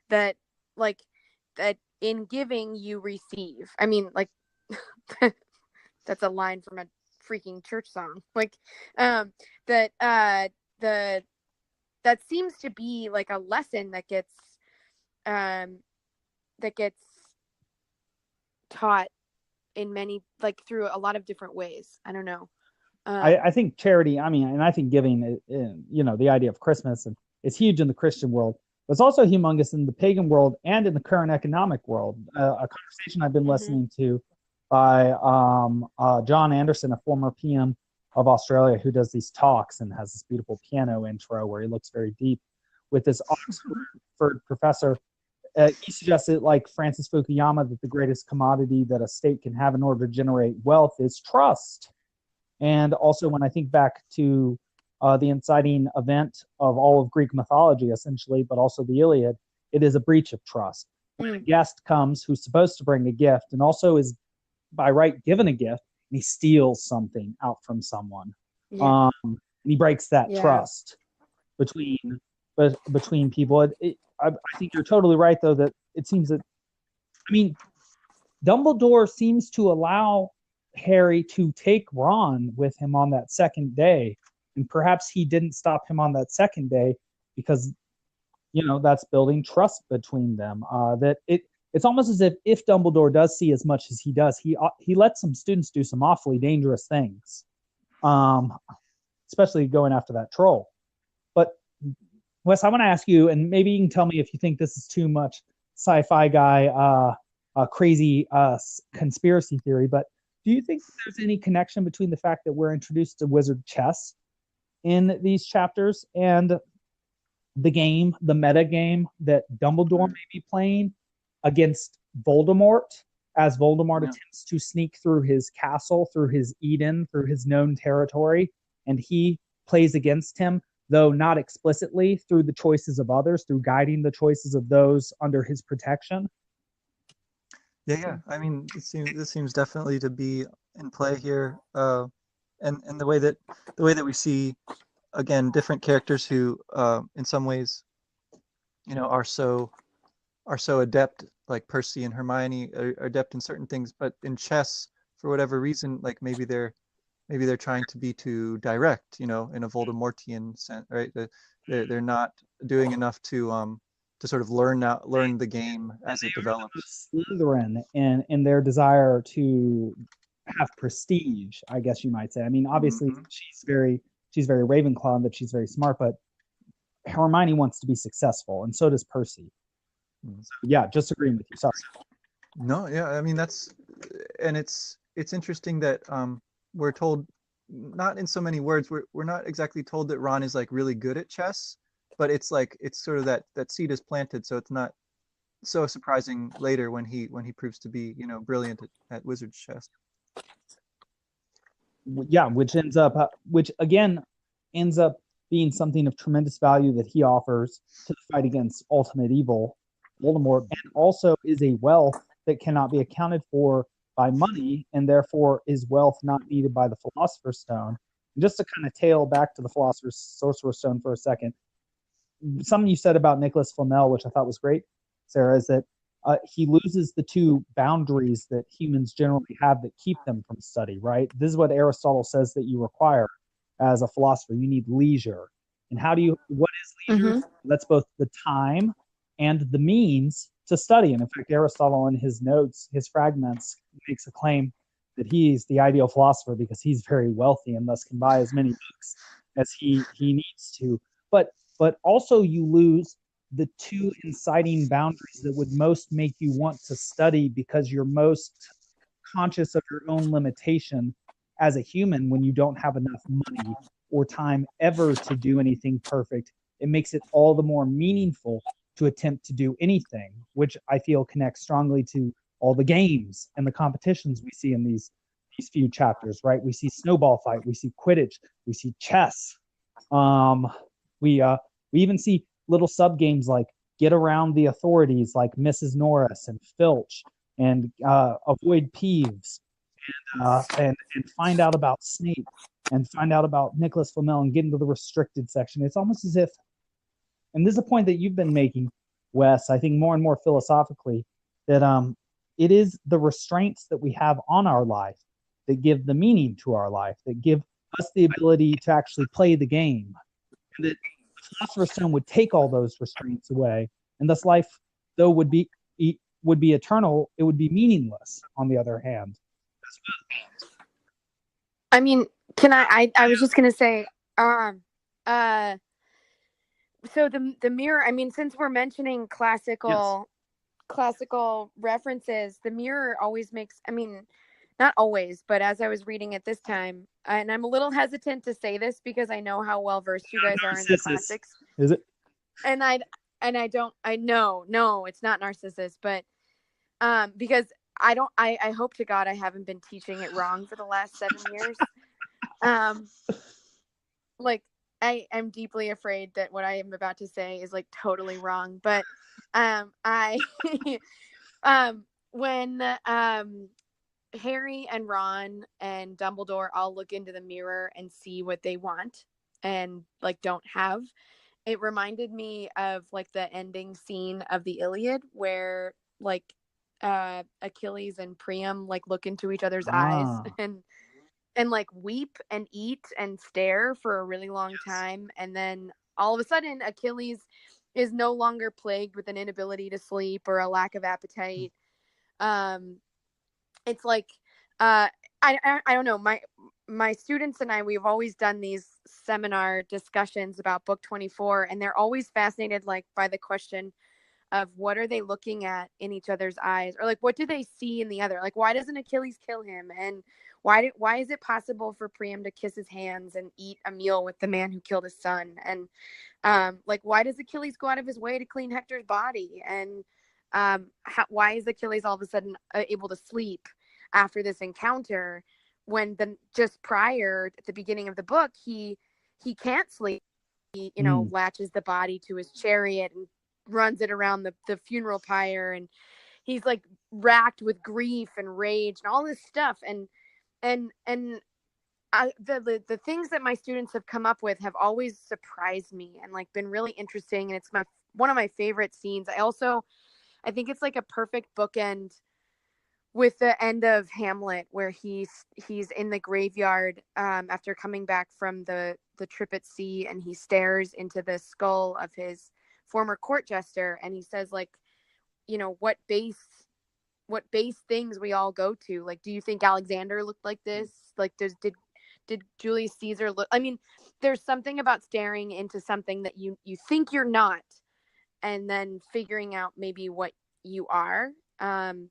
that like that in giving you receive. I mean, like that's a line from a freaking church song. Like that the that seems to be like a lesson that gets taught in many, like through a lot of different ways. I don't know. I think charity, I mean, and I think giving, the idea of Christmas is huge in the Christian world, but it's also humongous in the pagan world and in the current economic world. A conversation I've been listening to by John Anderson, a former PM of Australia, who does these talks and has this beautiful piano intro where he looks very deep with this Oxford professor. He suggested, like Francis Fukuyama, that the greatest commodity that a state can have in order to generate wealth is trust. And also, when I think back to the inciting event of all of Greek mythology, essentially, but also the Iliad, it is a breach of trust. When a guest comes who's supposed to bring a gift and also is by right given a gift, and he steals something out from someone, and he breaks that trust between people. I think you're totally right, though, that it seems that, I mean, Dumbledore seems to allow Harry to take Ron with him on that second day, and perhaps he didn't stop him on that second day because that's building trust between them. That it's almost as if Dumbledore does see as much as he does, he lets some students do some awfully dangerous things, especially going after that troll. But Wes, I want to ask you, and maybe you can tell me if you think this is too much sci-fi guy crazy conspiracy theory, but do you think there's any connection between the fact that we're introduced to wizard chess in these chapters and the meta game that Dumbledore may be playing against Voldemort, as Voldemort attempts to sneak through his castle, through his Eden, through his known territory, and he plays against him, though not explicitly, through the choices of others, through guiding the choices of those under his protection? Yeah. I mean, this seems definitely to be in play here, and the way that we see, again, different characters who, in some ways, are so adept, like Percy and Hermione are adept in certain things, but in chess, for whatever reason, like maybe they're trying to be too direct, in a Voldemortian sense, right? They're not doing enough to sort of learn the game as it develops. Slytherin in their desire to have prestige, I guess you might say. I mean, obviously she's very Ravenclaw and that she's very smart, but Hermione wants to be successful, and so does Percy. So, yeah, just agreeing with you. Sorry. No, yeah, I mean it's interesting that we're told, not in so many words, we're not exactly told that Ron is like really good at chess, but it's sort of that seed is planted, so it's not so surprising later when he proves to be brilliant at wizard chess. Yeah, which again ends up being something of tremendous value that he offers to the fight against ultimate evil, Voldemort, and also is a wealth that cannot be accounted for by money, and therefore is wealth not needed by the Philosopher's Stone. And just to kind of tail back to the Sorcerer's Stone for a second, something you said about Nicholas Flamel, which I thought was great, Sarah, is that he loses the two boundaries that humans generally have that keep them from study, right? This is what Aristotle says that you require as a philosopher. You need leisure. And what is leisure? That's both the time and the means to study. And in fact, Aristotle in his notes, his fragments, makes a claim that he's the ideal philosopher because he's very wealthy and thus can buy as many books as he needs to. But also you lose the two inciting boundaries that would most make you want to study, because you're most conscious of your own limitation as a human when you don't have enough money or time ever to do anything perfect. It makes it all the more meaningful to attempt to do anything, which I feel connects strongly to all the games and the competitions we see in these few chapters, right? We see snowball fight, we see Quidditch, we see chess. We even see little sub games like get around the authorities, like Mrs. Norris and Filch, and avoid Peeves. and find out about Snape and find out about Nicholas Flamel and get into the restricted section. It's almost as if, and this is a point that you've been making, Wes, I think more and more philosophically, that it is the restraints that we have on our life that give the meaning to our life, that give us the ability to actually play the game. And that the Philosopher's Stone would take all those restraints away, and thus life, though would be eternal, it would be meaningless on the other hand. I mean, can I was just gonna say, so the mirror, I mean, since we're mentioning classical references, the mirror always makes, I mean, not always, but as I was reading it this time, and I'm a little hesitant to say this because I know how well versed you guys are in the classics. Is it? And I know, no, it's not Narcissus, but because I hope to God I haven't been teaching it wrong for the last 7 years. Like I'm deeply afraid that what I am about to say is like totally wrong, but when Harry and Ron and Dumbledore all look into the mirror and see what they want and like don't have, it reminded me of like the ending scene of the Iliad where like Achilles and Priam like look into each other's eyes and like weep and eat and stare for a really long time, and then all of a sudden Achilles is no longer plagued with an inability to sleep or a lack of appetite. It's like I don't know, my students and I, we've always done these seminar discussions about book 24, and they're always fascinated like by the question of what are they looking at in each other's eyes, or like what do they see in the other, like why doesn't Achilles kill him, and why is it possible for Priam to kiss his hands and eat a meal with the man who killed his son, and like why does Achilles go out of his way to clean Hector's body, and why is Achilles all of a sudden able to sleep after this encounter when just prior at the beginning of the book he can't sleep, he latches the body to his chariot and runs it around the funeral pyre, and he's like racked with grief and rage and all this stuff, and the things that my students have come up with have always surprised me and like been really interesting, and it's one of my favorite scenes. I think it's like a perfect bookend with the end of Hamlet where he's in the graveyard after coming back from the trip at sea, and he stares into the skull of his former court jester, and he says like, what base things we all go to, like do you think Alexander looked like this, like did Julius Caesar look, I mean there's something about staring into something that you think you're not and then figuring out maybe what you are, and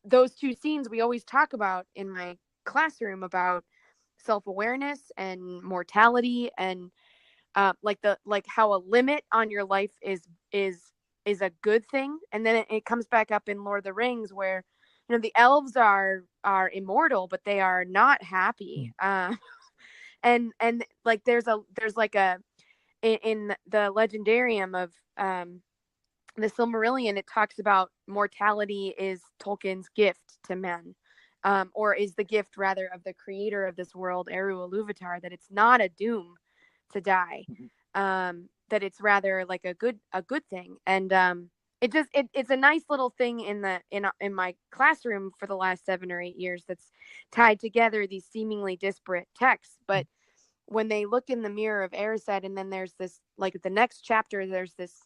those two scenes we always talk about in my classroom about self-awareness and mortality, and like how a limit on your life is a good thing, and then it comes back up in Lord of the Rings where the elves are immortal but they are not happy, and like there's like a in the Legendarium of the Silmarillion, it talks about mortality is Tolkien's gift to men, or is the gift rather of the creator of this world, Eru Iluvatar, that it's not a doom to die, that it's rather like a good thing, and it's a nice little thing in my classroom for the last 7 or 8 years that's tied together these seemingly disparate texts, but when they look in the Mirror of Erised, and then there's this, like the next chapter, there's this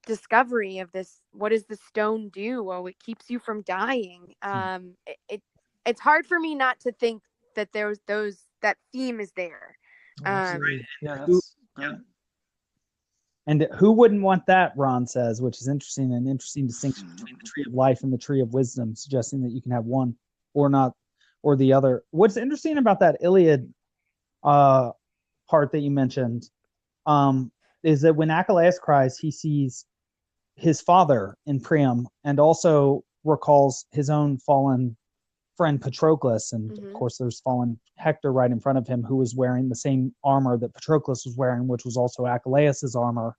discovery of this, what does the stone do? Well, it keeps you from dying. It's hard for me not to think that that theme is there. And who wouldn't want that, Ron says, which is interesting, an interesting distinction between the Tree of Life and the Tree of Wisdom, suggesting that you can have one or not, or the other. What's interesting about that Iliad part that you mentioned is that when Achilles cries, he sees his father in Priam, and also recalls his own fallen friend Patroclus, and of course there's fallen Hector right in front of him, who was wearing the same armor that Patroclus was wearing, which was also Achilles' armor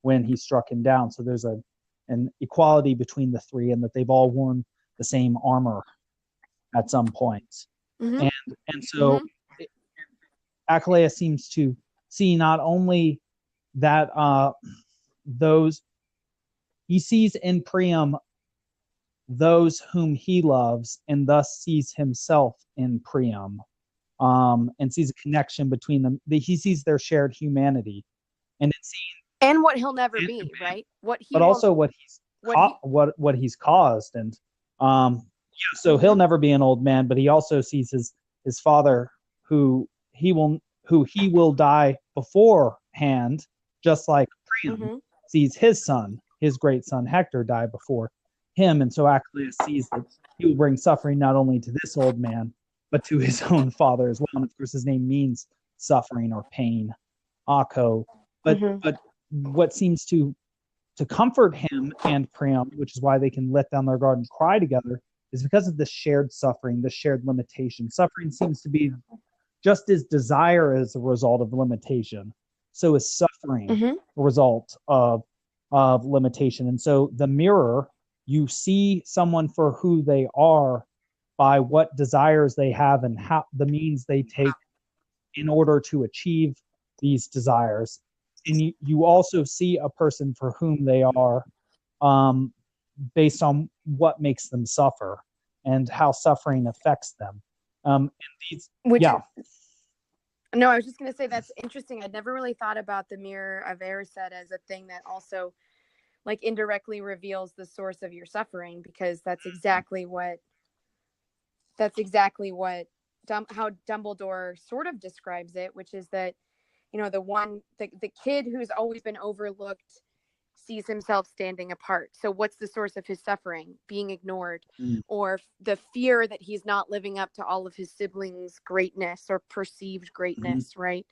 when he struck him down. So there's an equality between the three, and that they've all worn the same armor. at some point. Mhm. And so Mhm. Akalea seems to see not only that those he sees in Priam those whom he loves, and thus sees himself in Priam, and sees a connection between them. He sees their shared humanity, and it's And what he'll never be, right? What he but won't, also what he, what he's caused, and yeah, so he'll Mhm. never be an old man, but he also sees his father, who he will die beforehand, just like Priam Mhm. sees his son, his great son Hector, die before him, and so Achilles sees that he will bring suffering not only to this old man, but to his own father as well. And of course, his name means suffering or pain, Akko. Mhm. But what seems to comfort him and Priam, which is why they can let down their guard and cry together, is because of this shared suffering, this shared limitation. Suffering seems to be just as desire as a result of limitation, so is suffering Mhm. a result of limitation. And so the mirror, you see someone for who they are by what desires they have and how the means they take in order to achieve these desires. And you also see a person for whom they are, um, based on what makes them suffer and how suffering affects them. And these, Which yeah, is, no, I was just going to say that's interesting. I'd never really thought about the Mirror of Erised as a thing that also like indirectly reveals the source of your suffering, because that's exactly what how Dumbledore sort of describes it, which is that, the kid who's always been overlooked sees himself standing apart. So what's the source of his suffering? Being ignored, mm, or the fear that he's not living up to all of his siblings' greatness or perceived mm-hmm. greatness, right?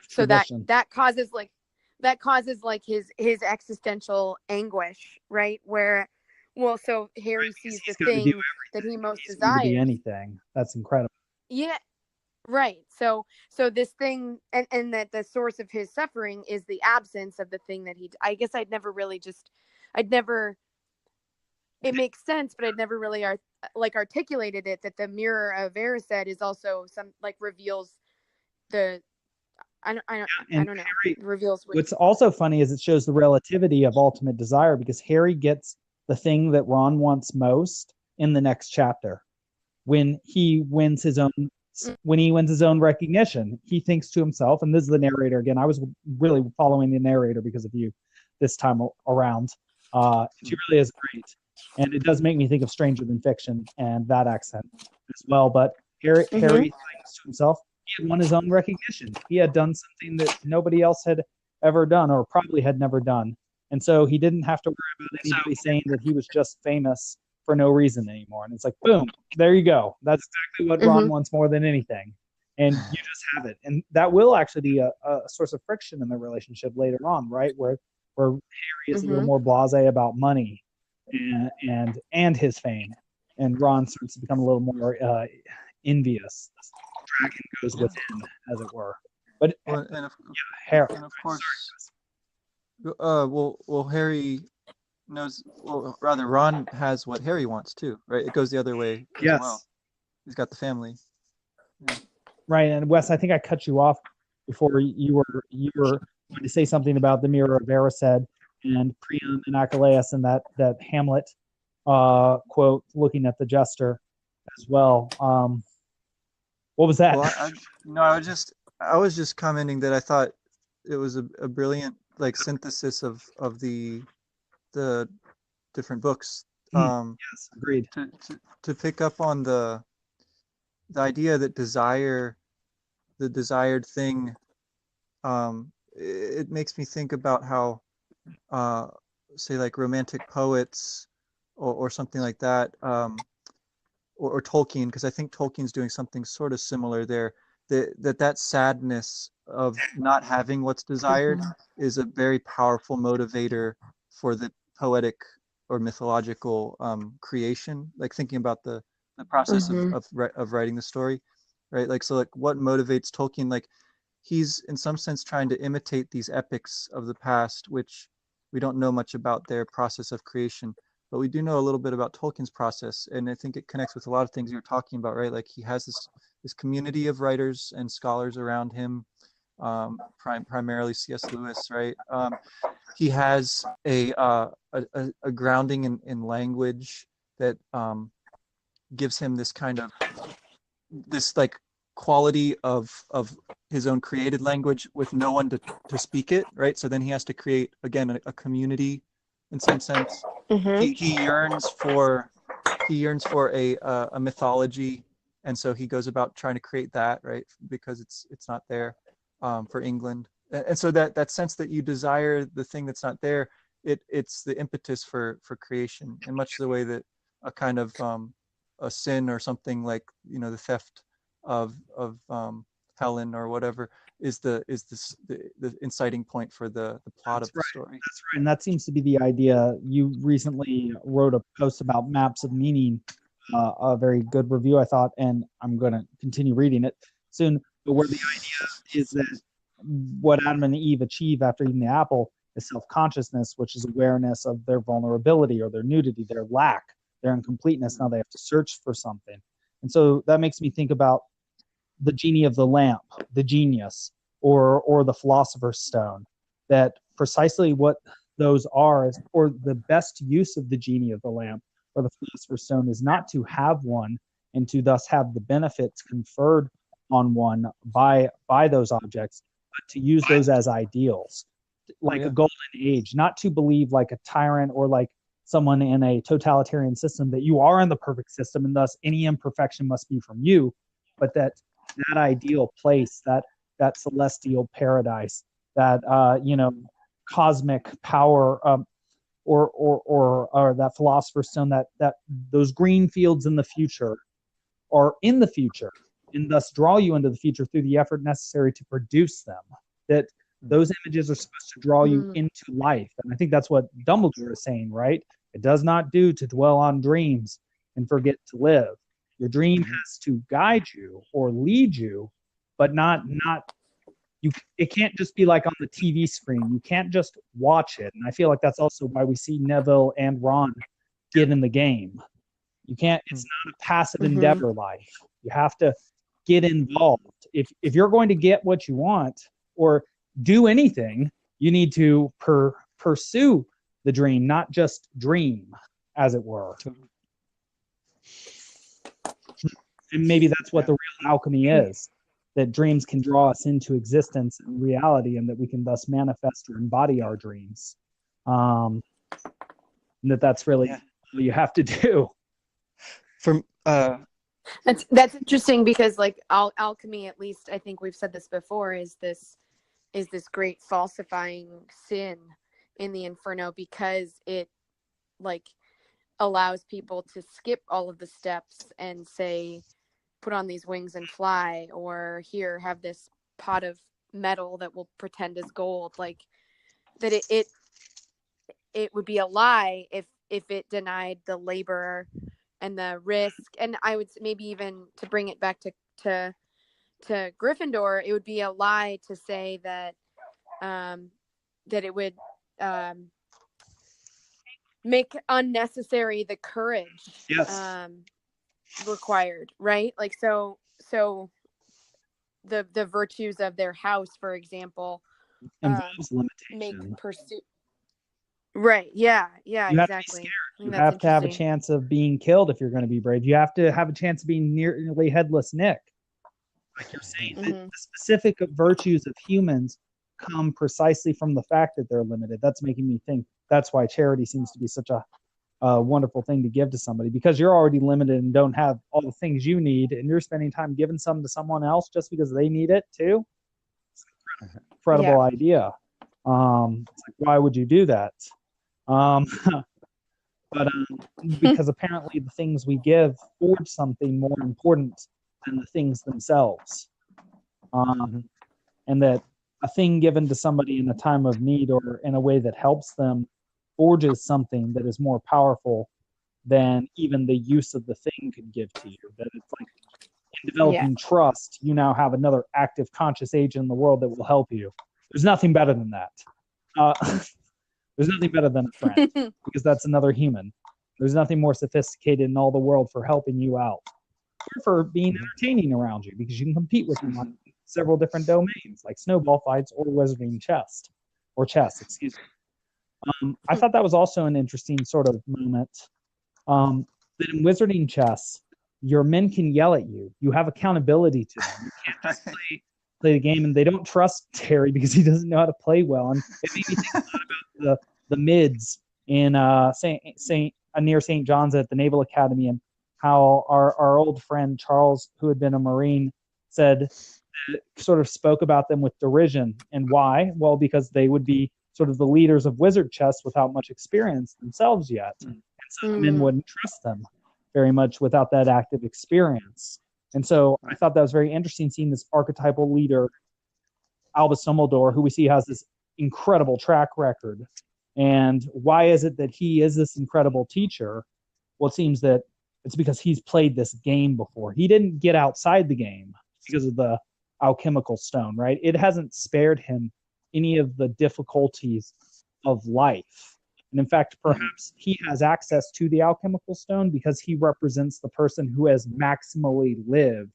So that Tradition. that causes like his existential anguish, right? Where, well, so Harry sees the He's got to do thing that he most he's going to be desires. anything. That's incredible. Yeah, right. So this thing, and that the source of his suffering is the absence of the thing that I guess I'd never, it makes sense, but I'd never really articulated it, that the Mirror of Erised is also some, like, reveals the, I And don't know, Harry, reveals what. what's also funny is it shows the relativity of ultimate desire, because Harry gets the thing that Ron wants most in the next chapter. When he wins his own recognition, he thinks to himself, and this is the narrator again. I was really following the narrator because of you this time around. She really is great, and it does make me think of Stranger Than Fiction and that accent as well. But Harry thinks to himself, he had won his own recognition. He had done something that nobody else had ever done, or probably had never done, and so he didn't have to worry about anybody saying that he was just famous for no reason anymore. And it's like, boom, there you go. That's exactly what Ron wants more than anything. And you just have it. And that will actually be a source of friction in the relationship later on, right? Where Harry is a little more blasé about money and his fame. And Ron starts to become a little more envious. This dragon goes within, as it were. But Well, Harry, and of course, well, Harry knows, well, rather, Ron has what Harry wants too, right? It goes the other way as yes. well. He's got the family. Yeah. Right, and Wes, I think I cut you off before you were going to say something about the Mirror of Erised and Priam and Achilles, and that Hamlet quote, looking at the jester as well. What was that? Well, no, I was just commenting that I thought it was a brilliant, like, synthesis of the different books. Yes, agreed. To pick up on the idea that the desired thing, it makes me think about how, say, like, romantic poets or something like that, or Tolkien, because I think Tolkien's doing something sort of similar there. That sadness of not having what's desired is a very powerful motivator for the poetic or mythological creation. Like, thinking about the process of writing the story, right? Like, so, like, what motivates Tolkien? Like, he's in some sense trying to imitate these epics of the past, which we don't know much about their process of creation. but we do know a little bit about Tolkien's process, and I think it connects with a lot of things you're talking about, right? Like he has this community of writers and scholars around him, primarily C.S. Lewis, right? He has a grounding in language that gives him this kind of this like quality of his own created language with no one to speak it, right? So then he has to create again a community in some sense. Mm-hmm. He yearns for a mythology, and so he goes about trying to create that, right? Because it's not there for England, and so that sense that you desire the thing that's not there, it's the impetus for creation, in much the way that a kind of a sin or something like the theft of Helen or whatever is the inciting point for the plot of the story. That's right, and that seems to be the idea. You recently wrote a post about maps of meaning, a very good review, I thought, and I'm going to continue reading it soon. But where the idea is that what Adam and Eve achieve after eating the apple is self-consciousness, which is awareness of their vulnerability or their nudity, their lack, their incompleteness. Now they have to search for something. And so that makes me think about the genie of the lamp, the genius, or the philosopher's stone, that precisely what those are is, or the best use of the genie of the lamp or the philosopher's stone is not to have one and to thus have the benefits conferred on one by those objects, but to use those as ideals, like a golden age, not to believe like a tyrant or like someone in a totalitarian system that you are in the perfect system and thus any imperfection must be from you, but that ideal place, that celestial paradise, that cosmic power, or that philosopher's stone, that those green fields in the future are in the future, and thus draw you into the future through the effort necessary to produce them. That those images are supposed to draw you into life, and I think that's what Dumbledore is saying, right? It does not do to dwell on dreams and forget to live. Your dream has to guide you or lead you, but not you. It can't just be like on the TV screen. You can't just watch it. And I feel like that's also why we see Neville and Ron get in the game. You can't. It's not a passive endeavor life. You have to get involved. If you're going to get what you want or do anything, you need to pursue the dream, not just dream, as it were. And maybe that's what the real alchemy is, that dreams can draw us into existence and reality, and that we can thus manifest or embody our dreams. And that's really all you have to do. That's interesting, because like alchemy, at least I think we've said this before, is this great falsifying sin in the Inferno, because it like allows people to skip all of the steps and say, put on these wings and fly, or here, have this pot of metal that will pretend as gold. Like that it would be a lie if it denied the labor and the risk. And I would maybe even to bring it back to Gryffindor, it would be a lie to say that that it would make unnecessary the courage required, right? Like so the virtues of their house, for example, involves limitation. Make pursuit. Right. Yeah. You Exactly. You have to have a chance of being killed if you're going to be brave. You have to have a chance of being nearly headless Nick. Like you're saying, the specific virtues of humans come precisely from the fact that they're limited. That's making me think that's why charity seems to be such a wonderful thing to give to somebody, because you're already limited and don't have all the things you need, and you're spending time giving some to someone else just because they need it too. It's an incredible idea. It's like, why would you do that? But because apparently the things we give forge something more important than the things themselves. And that a thing given to somebody in a time of need or in a way that helps them forges something that is more powerful than even the use of the thing could give to you. That it's like in developing trust, you now have another active conscious agent in the world that will help you. There's nothing better than that. There's nothing better than a friend, because that's another human. There's nothing more sophisticated in all the world for helping you out, or for being entertaining around you, because you can compete with them on several different domains, like snowball fights or wizarding chess, excuse me. I thought that was also an interesting sort of moment. That in wizarding chess, your men can yell at you. You have accountability to them. You can't just play the game, and they don't trust Harry because he doesn't know how to play well. And it made me think a lot about the mids in near St. John's at the Naval Academy, and how our old friend Charles, who had been a Marine, sort of spoke about them with derision. And why? Well, because they would be sort of the leaders of wizard chess without much experience themselves yet. And so men wouldn't trust them very much without that active experience. And so I thought that was very interesting, seeing this archetypal leader, Albus Dumbledore, who we see has this incredible track record. And why is it that he is this incredible teacher? Well, it seems that it's because he's played this game before. He didn't get outside the game because of the alchemical stone, right? It hasn't spared him any of the difficulties of life. And in fact, perhaps he has access to the alchemical stone because he represents the person who has maximally lived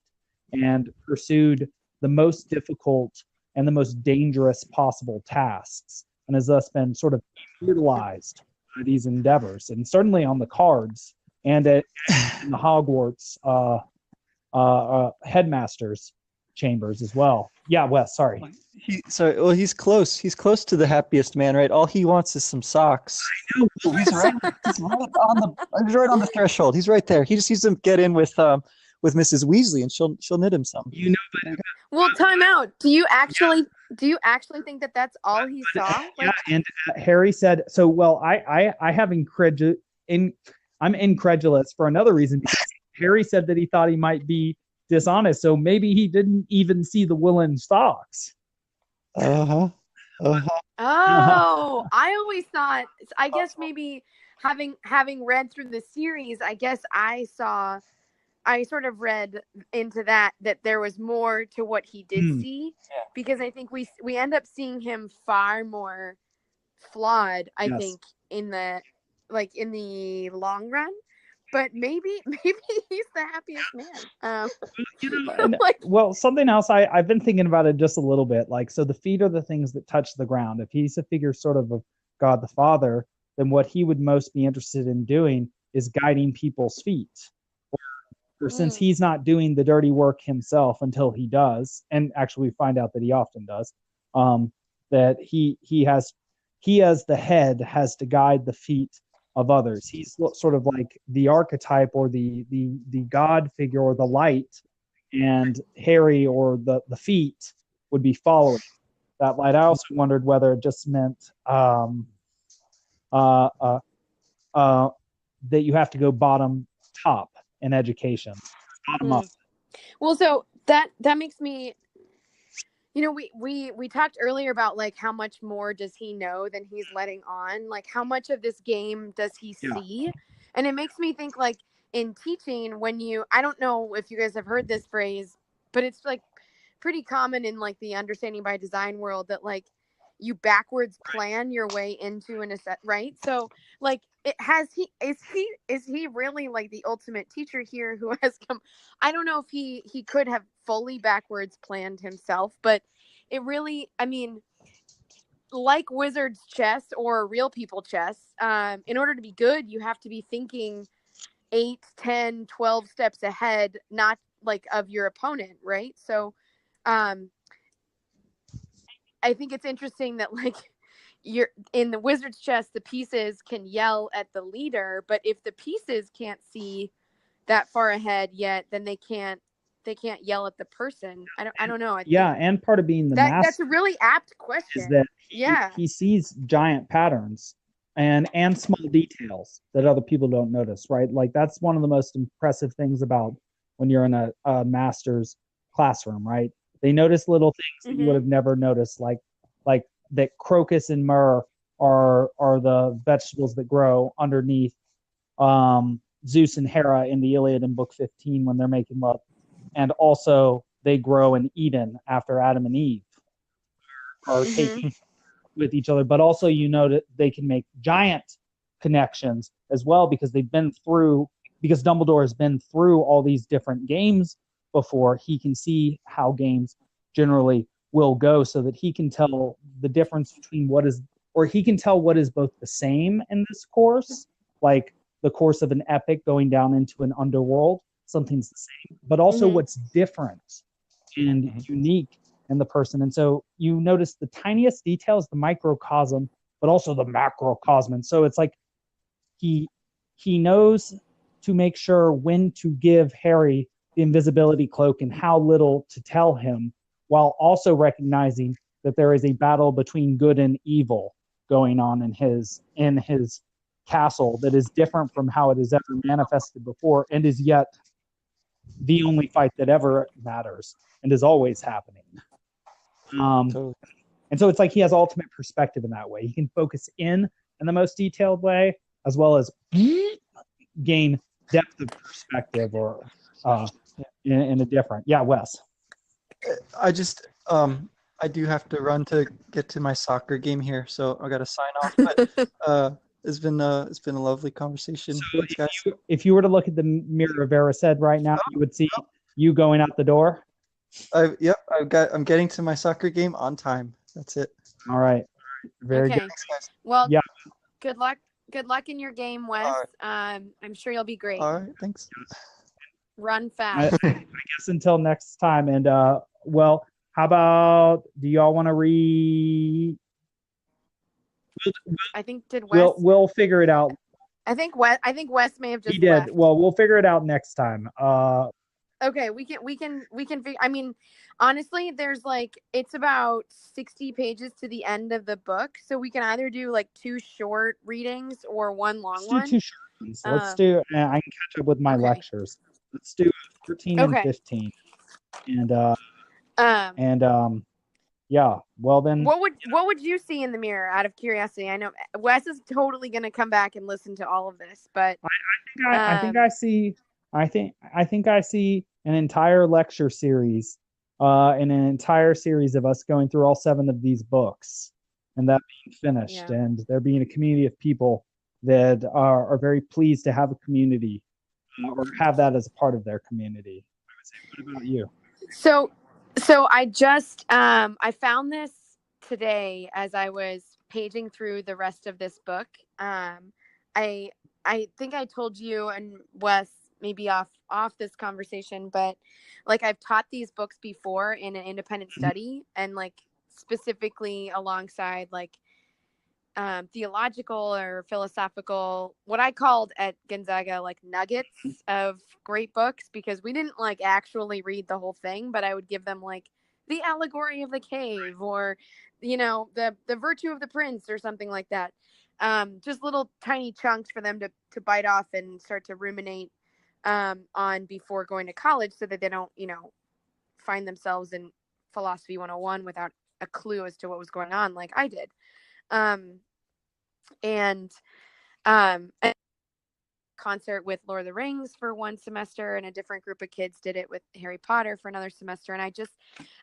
and pursued the most difficult and the most dangerous possible tasks, and has thus been sort of utilized by these endeavors. And certainly on the cards and in the Hogwarts headmaster's chambers as well. Yeah, Wes, sorry. He's close. He's close to the happiest man, right? All he wants is some socks. I know. He's right on the threshold. He's right there. He just needs to get in with Mrs. Weasley, and she'll knit him some. You know, Well, time out. Do you actually think that that's all he saw? Yeah, and Harry said so. Well, I have I'm incredulous for another reason, because Harry said that he thought he might be dishonest, so maybe he didn't even see the woolen socks. Oh, I always thought, I guess maybe having read through the series, I guess I sort of read into that there was more to what he did see, because I think we end up seeing him far more flawed, I think, in the long run. But maybe he's the happiest man. Well, something else I've been thinking about it just a little bit. Like, so the feet are the things that touch the ground. If he's a figure sort of God the Father, then what he would most be interested in doing is guiding people's feet. Or since he's not doing the dirty work himself until he does, and actually we find out that he often does, that he as the head has to guide the feet of others. He's sort of like the archetype or the God figure or the light, and Harry or the feet would be following that light. I also wondered whether it just meant that you have to go bottom top in education, bottom up. Well, so that makes me, we talked earlier about like how much more does he know than he's letting on, like how much of this game does he see? And it makes me think, like, in teaching, I don't know if you guys have heard this phrase, but it's like pretty common in like the understanding by design world that like you backwards plan your way into an asset, right? So like is he really like the ultimate teacher here who has come? I don't know if he could have fully backwards planned himself, but it really, I mean, like wizards chess or real people chess, in order to be good, you have to be thinking 8, 10, 12 steps ahead, not like of your opponent, right? So I think it's interesting that like you're in the wizard's chess, the pieces can yell at the leader, but if the pieces can't see that far ahead yet, then they can't yell at the person. I don't know. And part of being the master, that's a really apt question, is that he sees giant patterns and small details that other people don't notice, right? Like that's one of the most impressive things about when you're in a master's classroom, right? They notice little things that you would have never noticed, like that crocus and myrrh are the vegetables that grow underneath Zeus and Hera in the Iliad in Book 15 when they're making love. And also they grow in Eden after Adam and Eve are taking with each other. But also, that they can make giant connections as well, because because Dumbledore has been through all these different games before. He can see how games generally will go, so that he can tell the difference between he can tell what is both the same in this course, like the course of an epic going down into an underworld, something's the same, but also what's different and unique in the person. And so you notice the tiniest details, the microcosm, but also the macrocosm. And so it's like he knows to make sure when to give Harry the invisibility cloak and how little to tell him, while also recognizing that there is a battle between good and evil going on in his castle that is different from how it has ever manifested before, and is yet the only fight that ever matters and is always happening. Totally. And so it's like he has ultimate perspective in that way. He can focus in the most detailed way, as well as gain depth of perspective, or in a different. Yeah, Wes. I just I do have to run to get to my soccer game here, so I got to sign off. But it's been a lovely conversation. So Thanks, guys. if you were to look at the Mirror of Erised right now, you would see you going out the door. I'm getting to my soccer game on time. That's it. All right. Very good. Thanks, guys. Well, yeah. Good luck. Good luck in your game, Wes. Right. I'm sure you'll be great. All right, thanks. Run fast. I guess until next time. And well, how about, do y'all want to read? I think did Wes. We'll figure it out. I think Wes may have just. He did. Left. Well, we'll figure it out next time. Okay, we can figure. I mean, honestly, there's it's about 60 pages to the end of the book, so we can either do 2 short readings or one long one. Let's do 2 short ones. Let's do. I can catch up with my lectures. Let's do 13 and 15. And yeah. Well then. What would you see in the mirror? Out of curiosity, I know Wes is totally going to come back and listen to all of this, but I think I see an entire lecture series, and an entire series of us going through all 7 of these books, and that being finished, and there being a community of people that are very pleased to have a community, or have that as a part of their community. I would say, what about you? So I just I found this today as I was paging through the rest of this book. I think I told you and Wes maybe off this conversation, but I've taught these books before in an independent study, and specifically alongside theological or philosophical, what I called at Gonzaga nuggets of great books, because we didn't actually read the whole thing, but I would give them the allegory of the cave, or the virtue of the prince, or something like that. Just little tiny chunks for them to bite off and start to ruminate on before going to college, so that they don't find themselves in philosophy 101 without a clue as to what was going on, like I did. And concert with Lord of the Rings for one semester, and a different group of kids did it with Harry Potter for another semester. And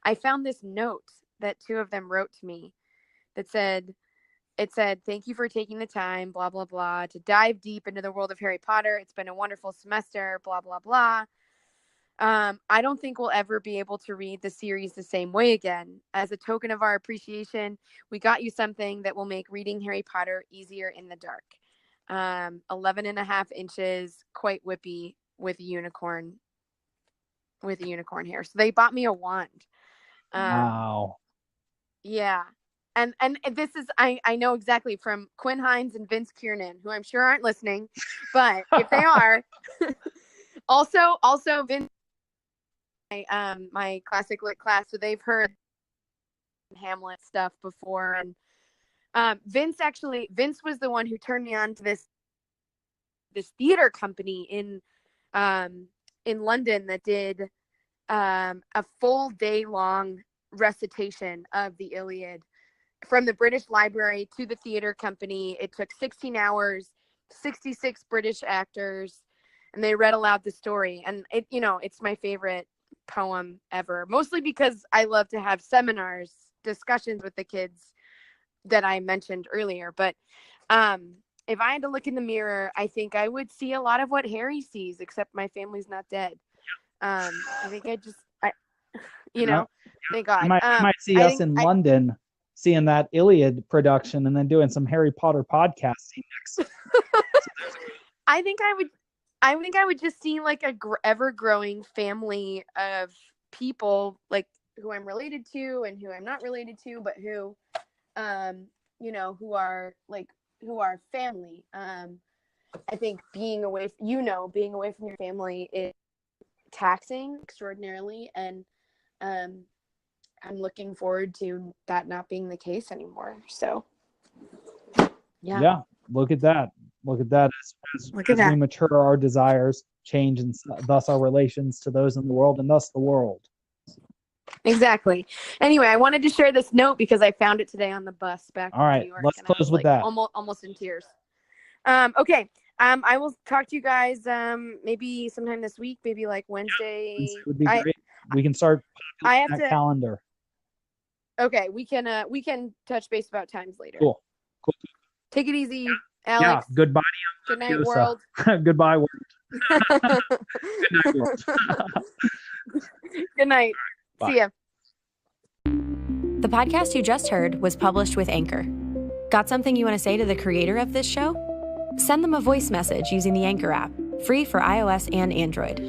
I found this note that 2 of them wrote to me that said, "Thank you for taking the time, blah, blah, blah, to dive deep into the world of Harry Potter. It's been a wonderful semester, blah, blah, blah. I don't think we'll ever be able to read the series the same way again. As a token of our appreciation, we got you something that will make reading Harry Potter easier in the dark. 11.5 inches, quite whippy, with a unicorn hair." So they bought me a wand. Wow. Yeah. And this is, I know exactly, from Quinn Hines and Vince Kiernan, who I'm sure aren't listening, but if they are, also Vince, my classic lit class, so they've heard Hamlet stuff before. And Vince was the one who turned me on to this theater company in London that did a full day long recitation of the Iliad from the British Library to the theater company. It took 16 hours, 66 British actors, and they read aloud the story. And it's my favorite poem ever, mostly because I love to have discussions with the kids that I mentioned earlier. But if I had to look in the mirror, I think I would see a lot of what Harry sees, except my family's not dead. I think thank God. You might see us in London seeing that Iliad production and then doing some Harry Potter podcasting next. I think I would just see like a ever-growing family of people, like who I'm related to and who I'm not related to, but who, who are family. I think being away from your family is taxing extraordinarily, and I'm looking forward to that not being the case anymore. So, yeah, look at that. As we mature, our desires change, and thus our relations to those in the world, and thus the world. Exactly. Anyway, I wanted to share this note because I found it today on the bus back to New York. Let's close with that. Almost in tears. Okay. I will talk to you guys maybe sometime this week, maybe like Wednesday. Wednesday would be great. We can start populating that calendar. Okay, we can touch base about times later. Cool. Take it easy, Alex. Yeah. Goodbye. Good night, world. Goodbye, world. Good night, world. Good night. Bye. See ya. The podcast you just heard was published with Anchor. Got something you want to say to the creator of this show? Send them a voice message using the Anchor app, free for iOS and Android.